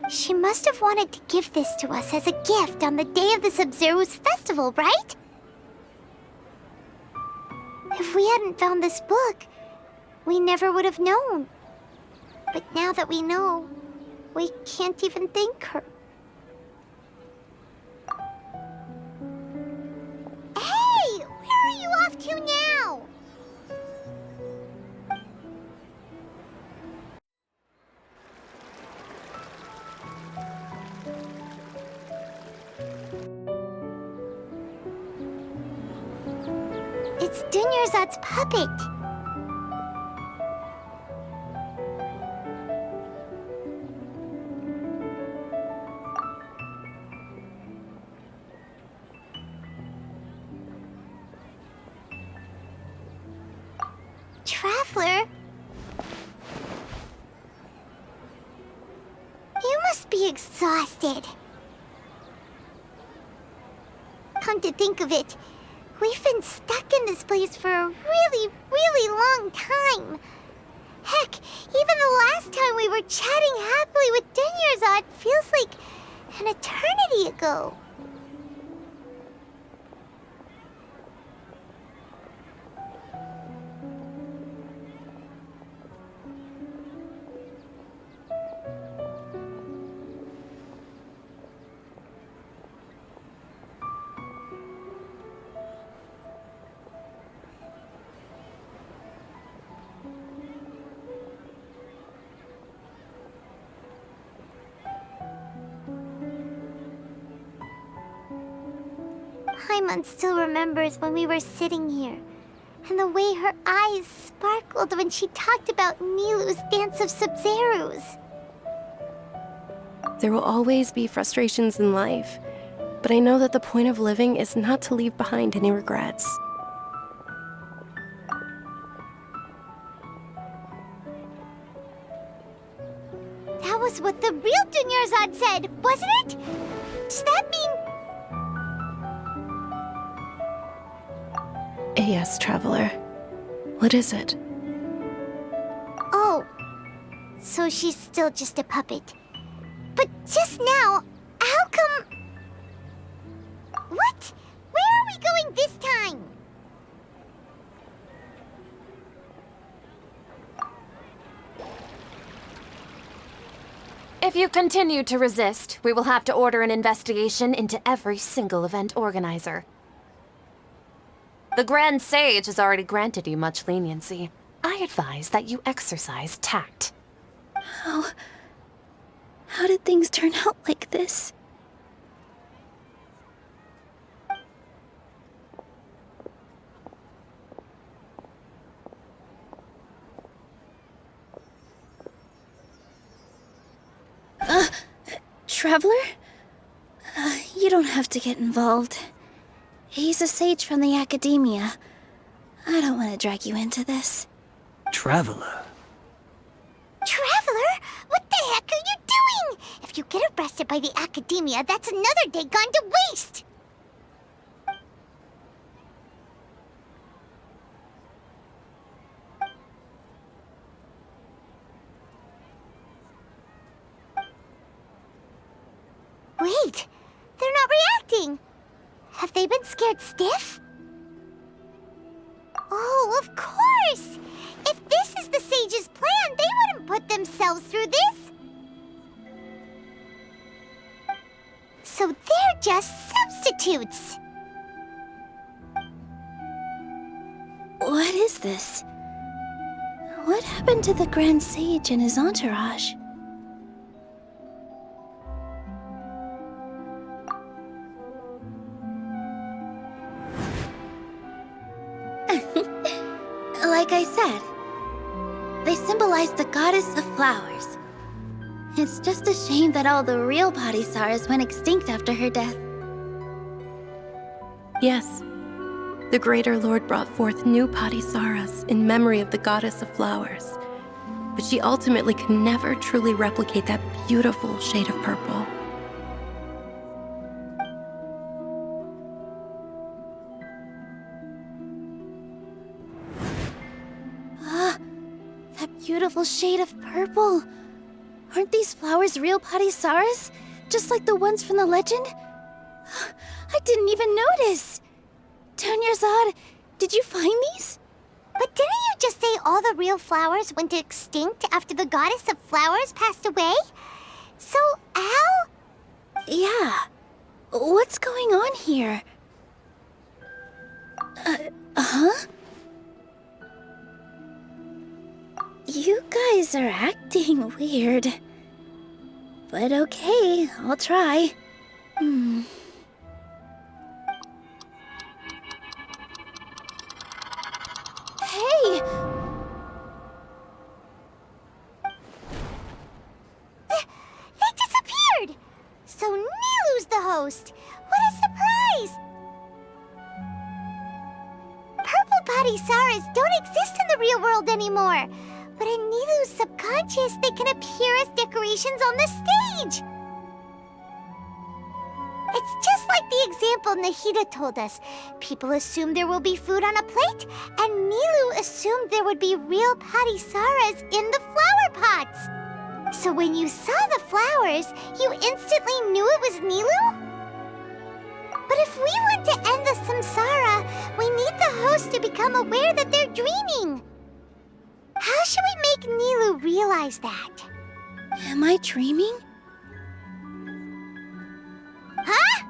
She must have wanted to give this to us as a gift on the day of the Sabzeruz festival, right? If we hadn't found this book, we never would have known. But now that we know, we can't even thank her. Hey! Where are you off to now? It's Dunyarzad's puppet. Traveler? You must be exhausted. Come to think of it, we've been stuck in this place for a really long time. Heck, even the last time we were chatting happily with Dunyarzad feels like an eternity ago. Paimon still remembers when we were sitting here, and the way her eyes sparkled when she talked about Nilu's Dance of Sabzeruz. There will always be frustrations in life, but I know that the point of living is not to leave behind any regrets. That was what the real Dunyarzad said, wasn't it? Does that mean... Yes, Traveler. What is it? Oh, so she's still just a puppet. But just now, how come... What? Where are we going this time? If you continue to resist, we will have to order an investigation into every single event organizer. The Grand Sage has already granted you much leniency. I advise that you exercise tact. How did things turn out like this? Traveler? You don't have to get involved. He's a sage from the Academia. I don't want to drag you into this. Traveler? Traveler? What the heck are you doing? If you get arrested by the Academia, that's another day gone to waste! Wait, they're not reacting. Have they been scared stiff? Oh, of course! If this is the sage's plan, they wouldn't put themselves through this. So they're just substitutes. What is this? What happened to the Grand Sage and his entourage? Like I said, they symbolize the goddess of flowers. It's just a shame that all the real Padisaras went extinct after her death. Yes. The Greater Lord brought forth new Padisaras in memory of the goddess of flowers. But she ultimately could never truly replicate that beautiful shade of purple. Beautiful shade of purple. Aren't these flowers real Padisaras? Just like the ones from the legend? I didn't even notice. Dunyarzad, did you find these? But didn't you just say all the real flowers went extinct after the goddess of flowers passed away? So, how? Yeah. What's going on here? Huh? You guys are acting weird. But okay, I'll try. Hey! They disappeared! So Nilu's the host! What a surprise! Purple Padisaras don't exist in the real world anymore. But in Nilu's subconscious, they can appear as decorations on the stage! It's just like the example Nahida told us. People assume there will be food on a plate, and Nilu assumed there would be real Padisaras in the flower pots. So when you saw the flowers, you instantly knew it was Nilu? But if we want to end the Samsara, we need the host to become aware that they're dreaming. How should we make Nilu realize that? Am I dreaming? Huh?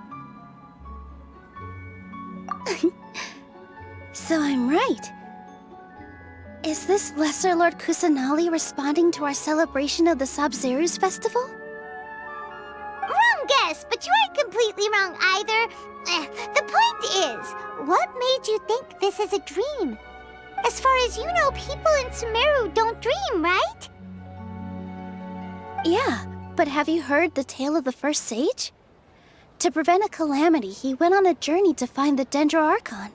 So I'm right. Is this Lesser Lord Kusanali responding to our celebration of the Sabzeruz festival? Wrong guess, but you aren't completely wrong either. The point is, what made you think this is a dream? As far as you know, people in Sumeru don't dream, right? Yeah, but have you heard the tale of the first sage? To prevent a calamity, he went on a journey to find the Dendro Archon.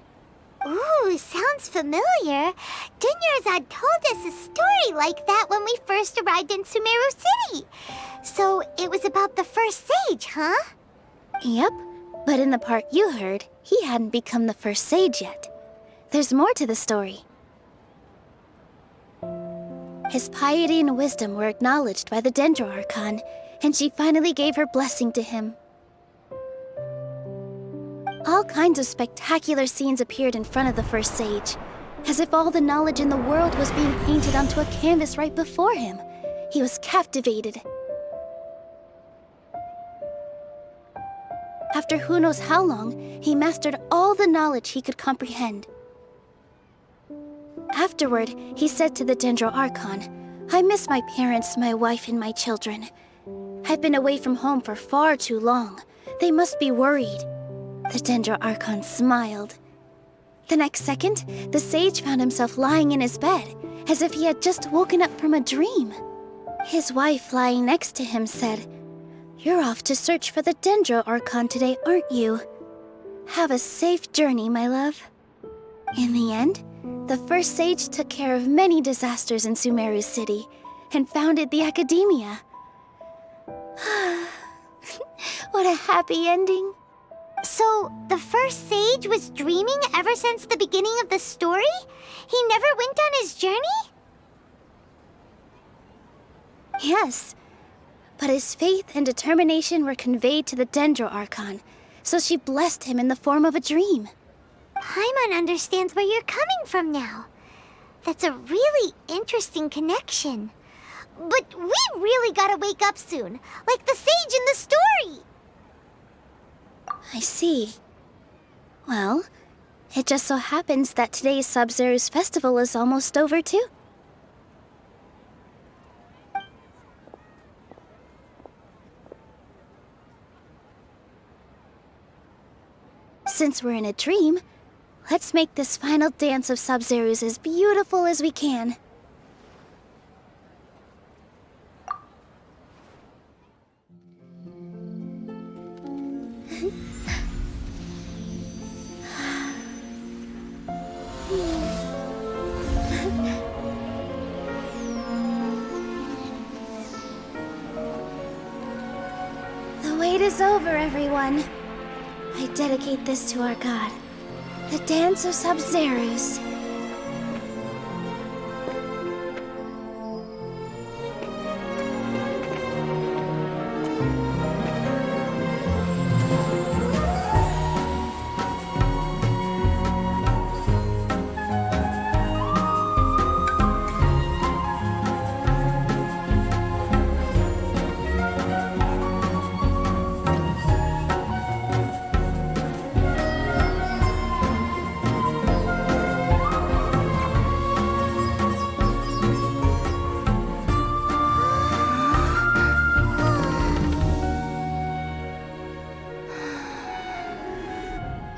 Ooh, sounds familiar. Dunyarzad told us a story like that when we first arrived in Sumeru City. So it was about the first sage, huh? Yep, but in the part you heard, he hadn't become the first sage yet. There's more to the story. His piety and wisdom were acknowledged by the Dendro Archon, and she finally gave her blessing to him. All kinds of spectacular scenes appeared in front of the first sage, as if all the knowledge in the world was being painted onto a canvas right before him. He was captivated. After who knows how long, he mastered all the knowledge he could comprehend. Afterward, he said to the Dendro Archon, "I miss my parents, my wife, and my children. I've been away from home for far too long. They must be worried." The Dendro Archon smiled. The next second, the sage found himself lying in his bed, as if he had just woken up from a dream. His wife, lying next to him, said, You're off to search for the Dendro Archon today, aren't you? Have a safe journey, my love. In the end, the first sage took care of many disasters in Sumeru City and founded the Academia. What a happy ending. So, the first sage was dreaming ever since the beginning of the story? He never went on his journey? Yes, but his faith and determination were conveyed to the Dendro Archon, so she blessed him in the form of a dream. Paimon understands where you're coming from now. That's a really interesting connection. But we really gotta wake up soon, like the sage in the story! I see. Well, it just so happens that today's Sabzeruz festival is almost over too. Since we're in a dream, let's make this final dance of Sabzeruz as beautiful as we can. The wait is over, everyone. I dedicate this to our god, the dance of Sabzeruz.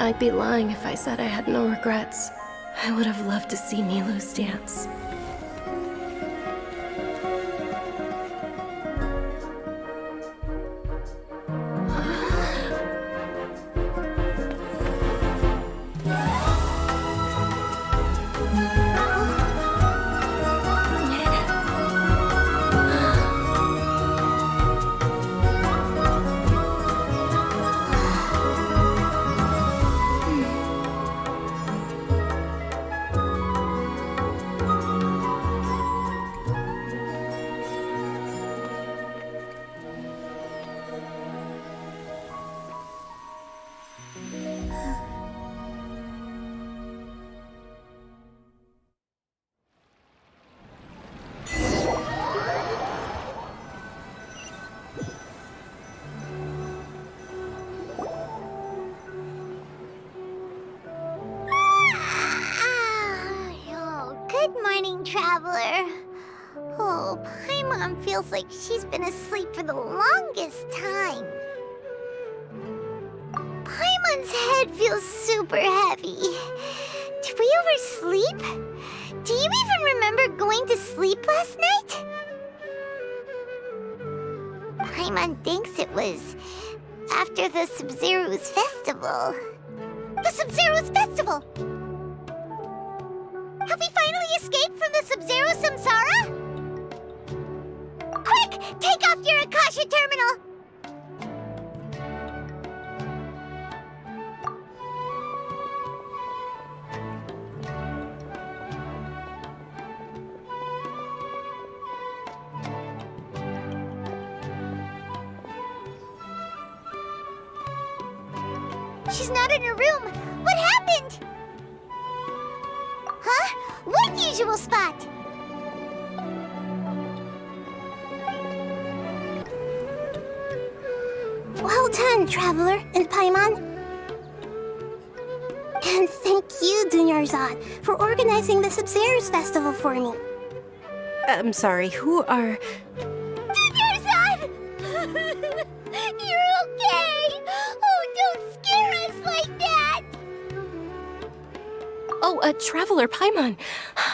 I'd be lying if I said I had no regrets. I would have loved to see Nilou's dance. Good morning, traveler. Oh, Paimon feels like she's been asleep for the longest time. Paimon's head feels super heavy. Did we oversleep? Do you even remember going to sleep last night? Paimon thinks it was after the Sabzeruz festival. The Sabzeruz festival! Have we finally escaped from the Sabzeruz Samsara? Quick! Take off your Akasha terminal! She's not in her room. What happened? Huh? What usual spot? Well done, Traveler and Paimon. And thank you, Dunyarzad, for organizing the Sabzeruz festival for me. I'm sorry, who are... Dunyarzad! You're okay! Oh, don't scare us like that! Oh, Traveler Paimon.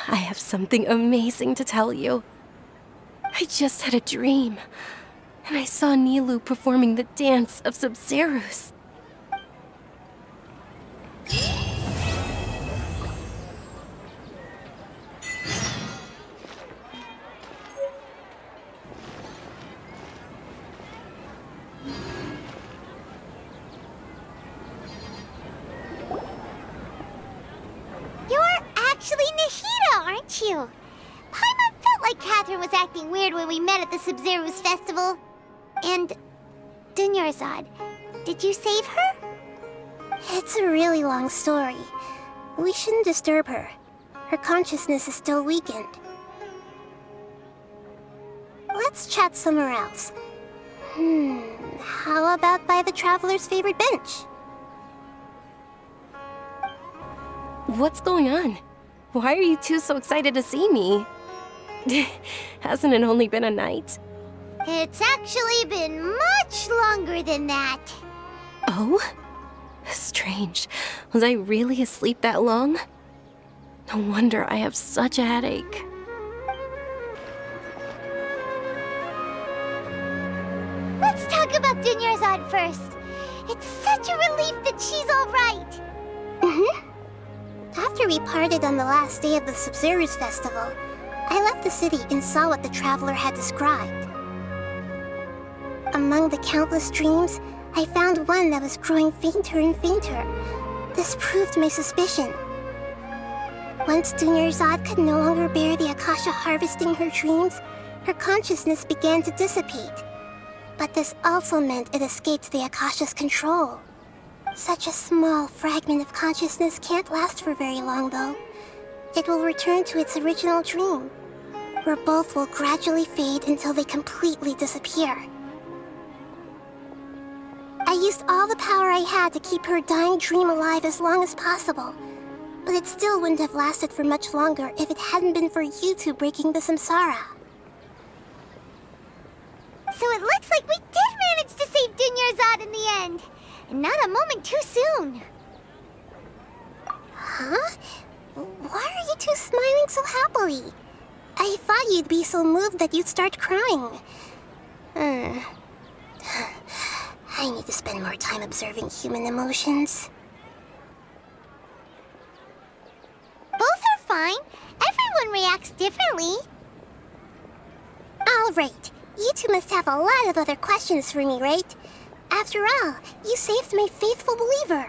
I have something amazing to tell you. I just had a dream. and I saw Nilou performing the dance of Sabzeruz. You're actually Nahida, aren't you? Paimon felt like Catherine was acting weird when we met at the Sabzeruz festival. And Dunyarzad, did you save her? It's a really long story. We shouldn't disturb her. Her consciousness is still weakened. Let's chat somewhere else. How about by the Traveler's favorite bench? What's going on? Why are you two so excited to see me? Hasn't it only been a night? It's actually been much longer than that. Oh? Strange. Was I really asleep that long? No wonder I have such a headache. Let's talk about Dunyarzad first. It's such a relief that she's all right. After we parted on the last day of the Sabzeruz festival, I left the city and saw what the Traveler had described. Among the countless dreams, I found one that was growing fainter and fainter. This proved my suspicion. Once Dunyarzad could no longer bear the Akasha harvesting her dreams, her consciousness began to dissipate. But this also meant it escaped the Akasha's control. Such a small fragment of consciousness can't last for very long, though. It will return to its original dream, where both will gradually fade until they completely disappear. I used all the power I had to keep her dying dream alive as long as possible, but it still wouldn't have lasted for much longer if it hadn't been for you two breaking the Samsara. So it looks like we did manage to save Dunyarzad in the end. And not a moment too soon. Huh? Why are you two smiling so happily? I thought you'd be so moved that you'd start crying. I need to spend more time observing human emotions. Both are fine. Everyone reacts differently. All right. You two must have a lot of other questions for me, right? After all, you saved my faithful believer.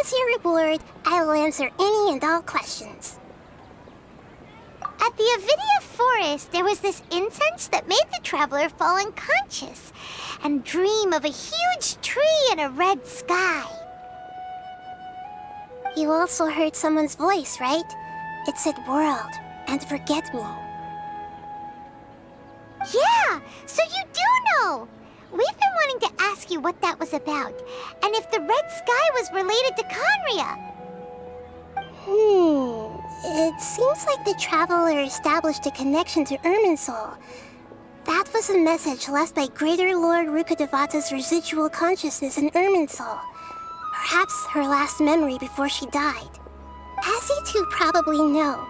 As your reward, I will answer any and all questions. At the Avidia forest, there was this incense that made the Traveler fall unconscious and dream of a huge tree and a red sky. You also heard someone's voice, right? It said world and forget me. Yeah, so you do know! We've been wanting to ask you what that was about, and if the red sky was related to Khaenri'ah. It seems like the Traveler established a connection to Irminsul. That was a message left by Greater Lord Rukkhadevata's residual consciousness in Irminsul. Perhaps her last memory before she died. As you two probably know,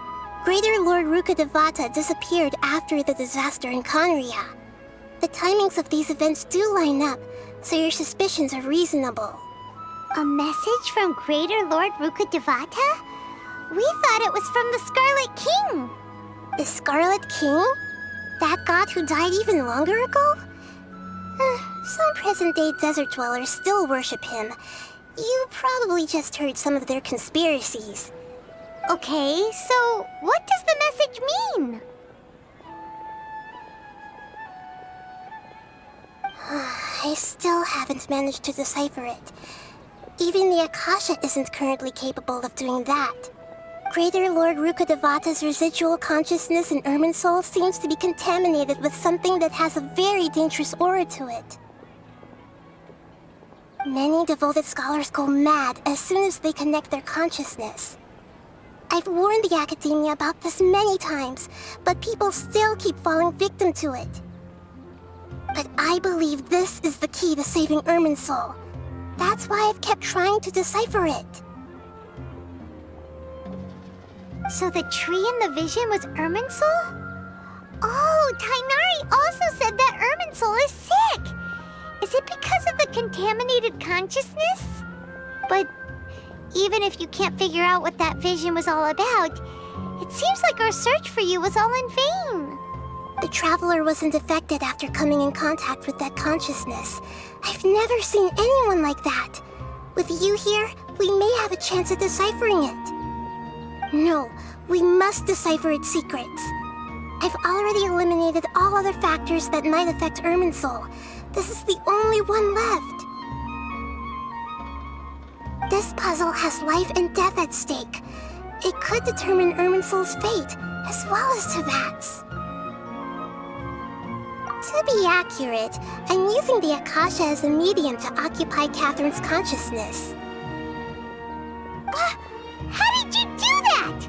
Greater Lord Rukkhadevata disappeared after the disaster in Khaenri'ah. The timings of these events do line up, so your suspicions are reasonable. A message from Greater Lord Rukkhadevata? We thought it was from the Scarlet King. The Scarlet King? That god who died even longer ago? Some present-day desert dwellers still worship him. You probably just heard some of their conspiracies. Okay, so what does the message mean? I still haven't managed to decipher it. Even the Akasha isn't currently capable of doing that. Greater Lord Rukkhadevata's residual consciousness in Irminsul seems to be contaminated with something that has a very dangerous aura to it. Many devoted scholars go mad as soon as they connect their consciousness. I've warned the Academia about this many times, but people still keep falling victim to it. But I believe this is the key to saving Irminsul. That's why I've kept trying to decipher it. So the tree in the vision was Irminsul? Oh, Tighnari also said that Soul is sick. Is it because of the contaminated consciousness? But even if you can't figure out what that vision was all about, it seems like our search for you was all in vain. The Traveler wasn't affected after coming in contact with that consciousness. I've never seen anyone like that. With you here, we may have a chance at deciphering it. No, we must decipher its secrets. I've already eliminated all other factors that might affect Irminsul. This is the only one left. This puzzle has life and death at stake. It could determine Irminsul's fate, as well as Tevat's. To be accurate, I'm using the Akasha as a medium to occupy Catherine's consciousness. How did you do that?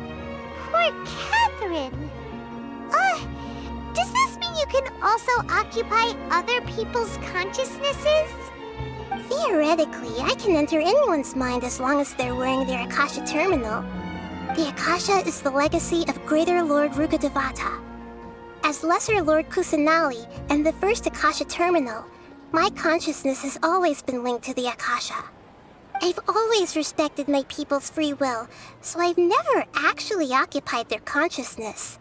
Poor Catherine. Does this mean you can also occupy other people's consciousnesses? Theoretically, I can enter anyone's mind as long as they're wearing their Akasha terminal. The Akasha is the legacy of Greater Lord Rukkhadevata. As Lesser Lord Kusanali and the first Akasha terminal, my consciousness has always been linked to the Akasha. I've always respected my people's free will, so I've never actually occupied their consciousness.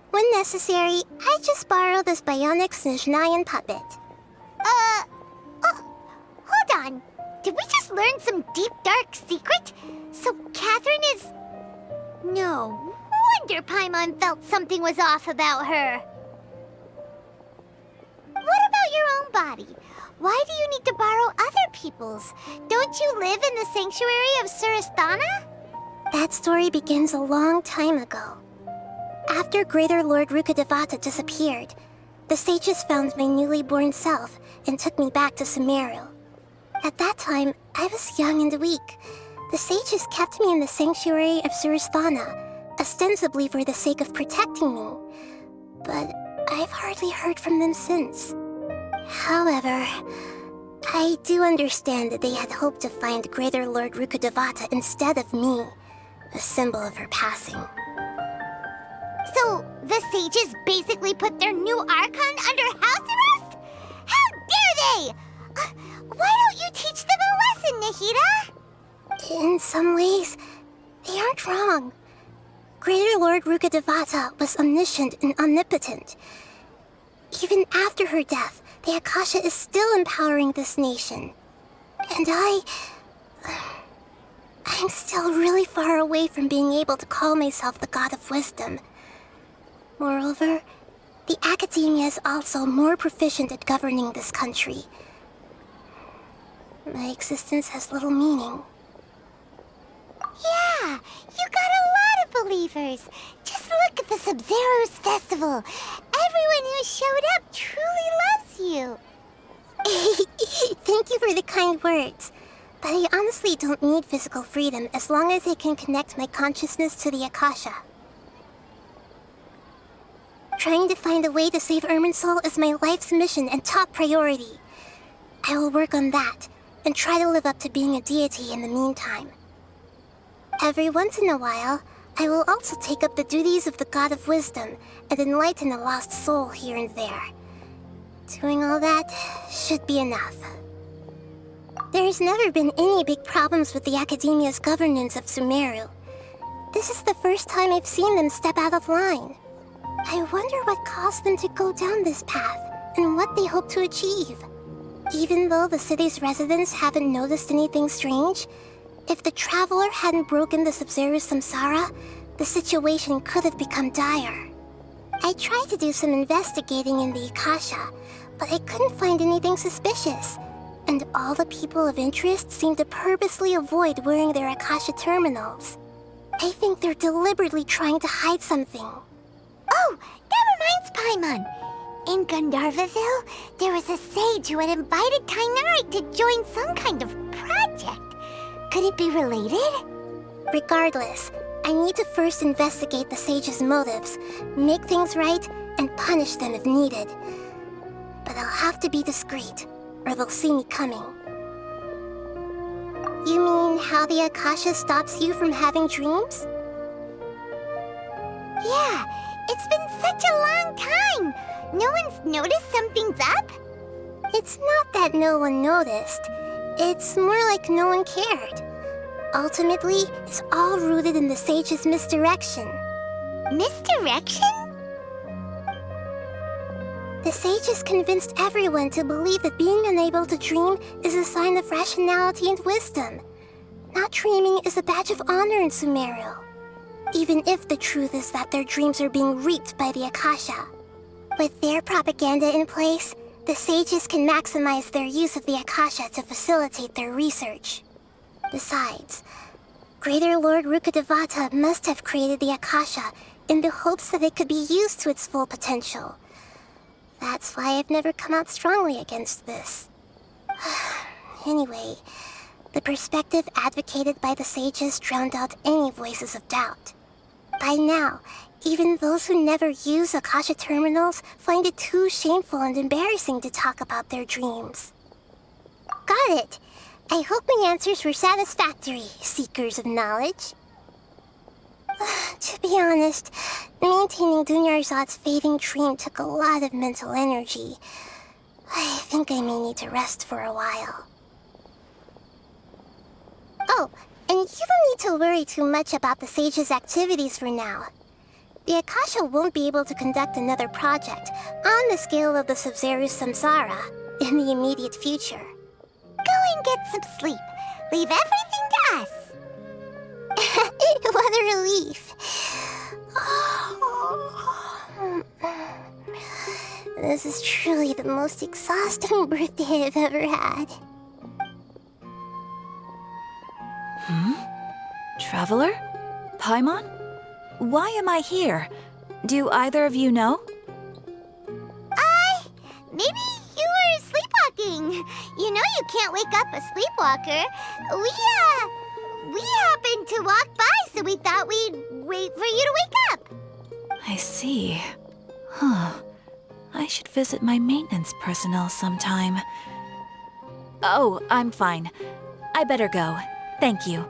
When necessary, I just borrow this bionic Snezhnayan puppet. Hold on. Did we just learn some deep, dark secret? So Catherine is... No wonder Paimon felt something was off about her. What about your own body? Why do you need to borrow other people's? Don't you live in the sanctuary of Surasthana? That story begins a long time ago. After Greater Lord Rukkhadevata disappeared, the sages found my newly born self and took me back to Sumeru. At that time, I was young and weak. The sages kept me in the sanctuary of Surasthana, ostensibly for the sake of protecting me. But I've hardly heard from them since. However, I do understand that they had hoped to find Greater Lord Rukkhadevata instead of me, a symbol of her passing. So, the sages basically put their new Archon under house arrest? How dare they! Why don't you teach them a lesson, Nahida? In some ways, they aren't wrong. Greater Lord Rukkhadevata was omniscient and omnipotent. Even after her death, the Akasha is still empowering this nation. And I'm still really far away from being able to call myself the God of Wisdom. Moreover, the Academia is also more proficient at governing this country. My existence has little meaning. Yeah, you got a lot of believers. Just look at the Sabzeruz festival. Everyone who showed up truly loves you. Thank you for the kind words. But I honestly don't need physical freedom as long as I can connect my consciousness to the Akasha. Trying to find a way to save Irminsul is my life's mission and top priority. I will work on that, and try to live up to being a deity in the meantime. Every once in a while, I will also take up the duties of the God of Wisdom and enlighten a lost soul here and there. Doing all that should be enough. There's never been any big problems with the Academia's governance of Sumeru. This is the first time I've seen them step out of line. I wonder what caused them to go down this path, and what they hope to achieve. Even though the city's residents haven't noticed anything strange, if the Traveler hadn't broken the Sabzeruz Samsara, the situation could have become dire. I tried to do some investigating in the Akasha, but I couldn't find anything suspicious, and all the people of interest seemed to purposely avoid wearing their Akasha terminals. I think they're deliberately trying to hide something. Oh, that reminds Paimon. In Gandharvaville, there was a sage who had invited Tainari to join some kind of project. Could it be related? Regardless, I need to first investigate the sage's motives, make things right, and punish them if needed. But I'll have to be discreet, or they'll see me coming. You mean how the Akasha stops you from having dreams? Yeah, it's been such a long time. No one's noticed something's up? It's not that no one noticed. It's more like no one cared. Ultimately, it's all rooted in the sage's misdirection. Misdirection? The sages convinced everyone to believe that being unable to dream is a sign of rationality and wisdom. Not dreaming is a badge of honor in Sumeru, even if the truth is that their dreams are being reaped by the Akasha. With their propaganda in place, the sages can maximize their use of the Akasha to facilitate their research. Besides, Greater Lord Rukkhadevata must have created the Akasha in the hopes that it could be used to its full potential. That's why I've never come out strongly against this. Anyway, the perspective advocated by the sages drowned out any voices of doubt. By now, even those who never use Akasha terminals find it too shameful and embarrassing to talk about their dreams. Got it. I hope my answers were satisfactory, seekers of knowledge. To be honest, maintaining Dunyarzad's fading dream took a lot of mental energy. I think I may need to rest for a while. Oh, and you don't need to worry too much about the sage's activities for now. The Akasha won't be able to conduct another project on the scale of the Sabzeruz Samsara in the immediate future. Go and get some sleep. Leave everything to us. What a relief. This is truly the most exhausting birthday I've ever had. Traveler? Paimon? Why am I here? Do either of you know? Maybe you were sleepwalking. You know you can't wake up a sleepwalker. We happened to walk by, so we thought we'd wait for you to wake up. I see. I should visit my maintenance personnel sometime. Oh, I'm fine. I better go. Thank you.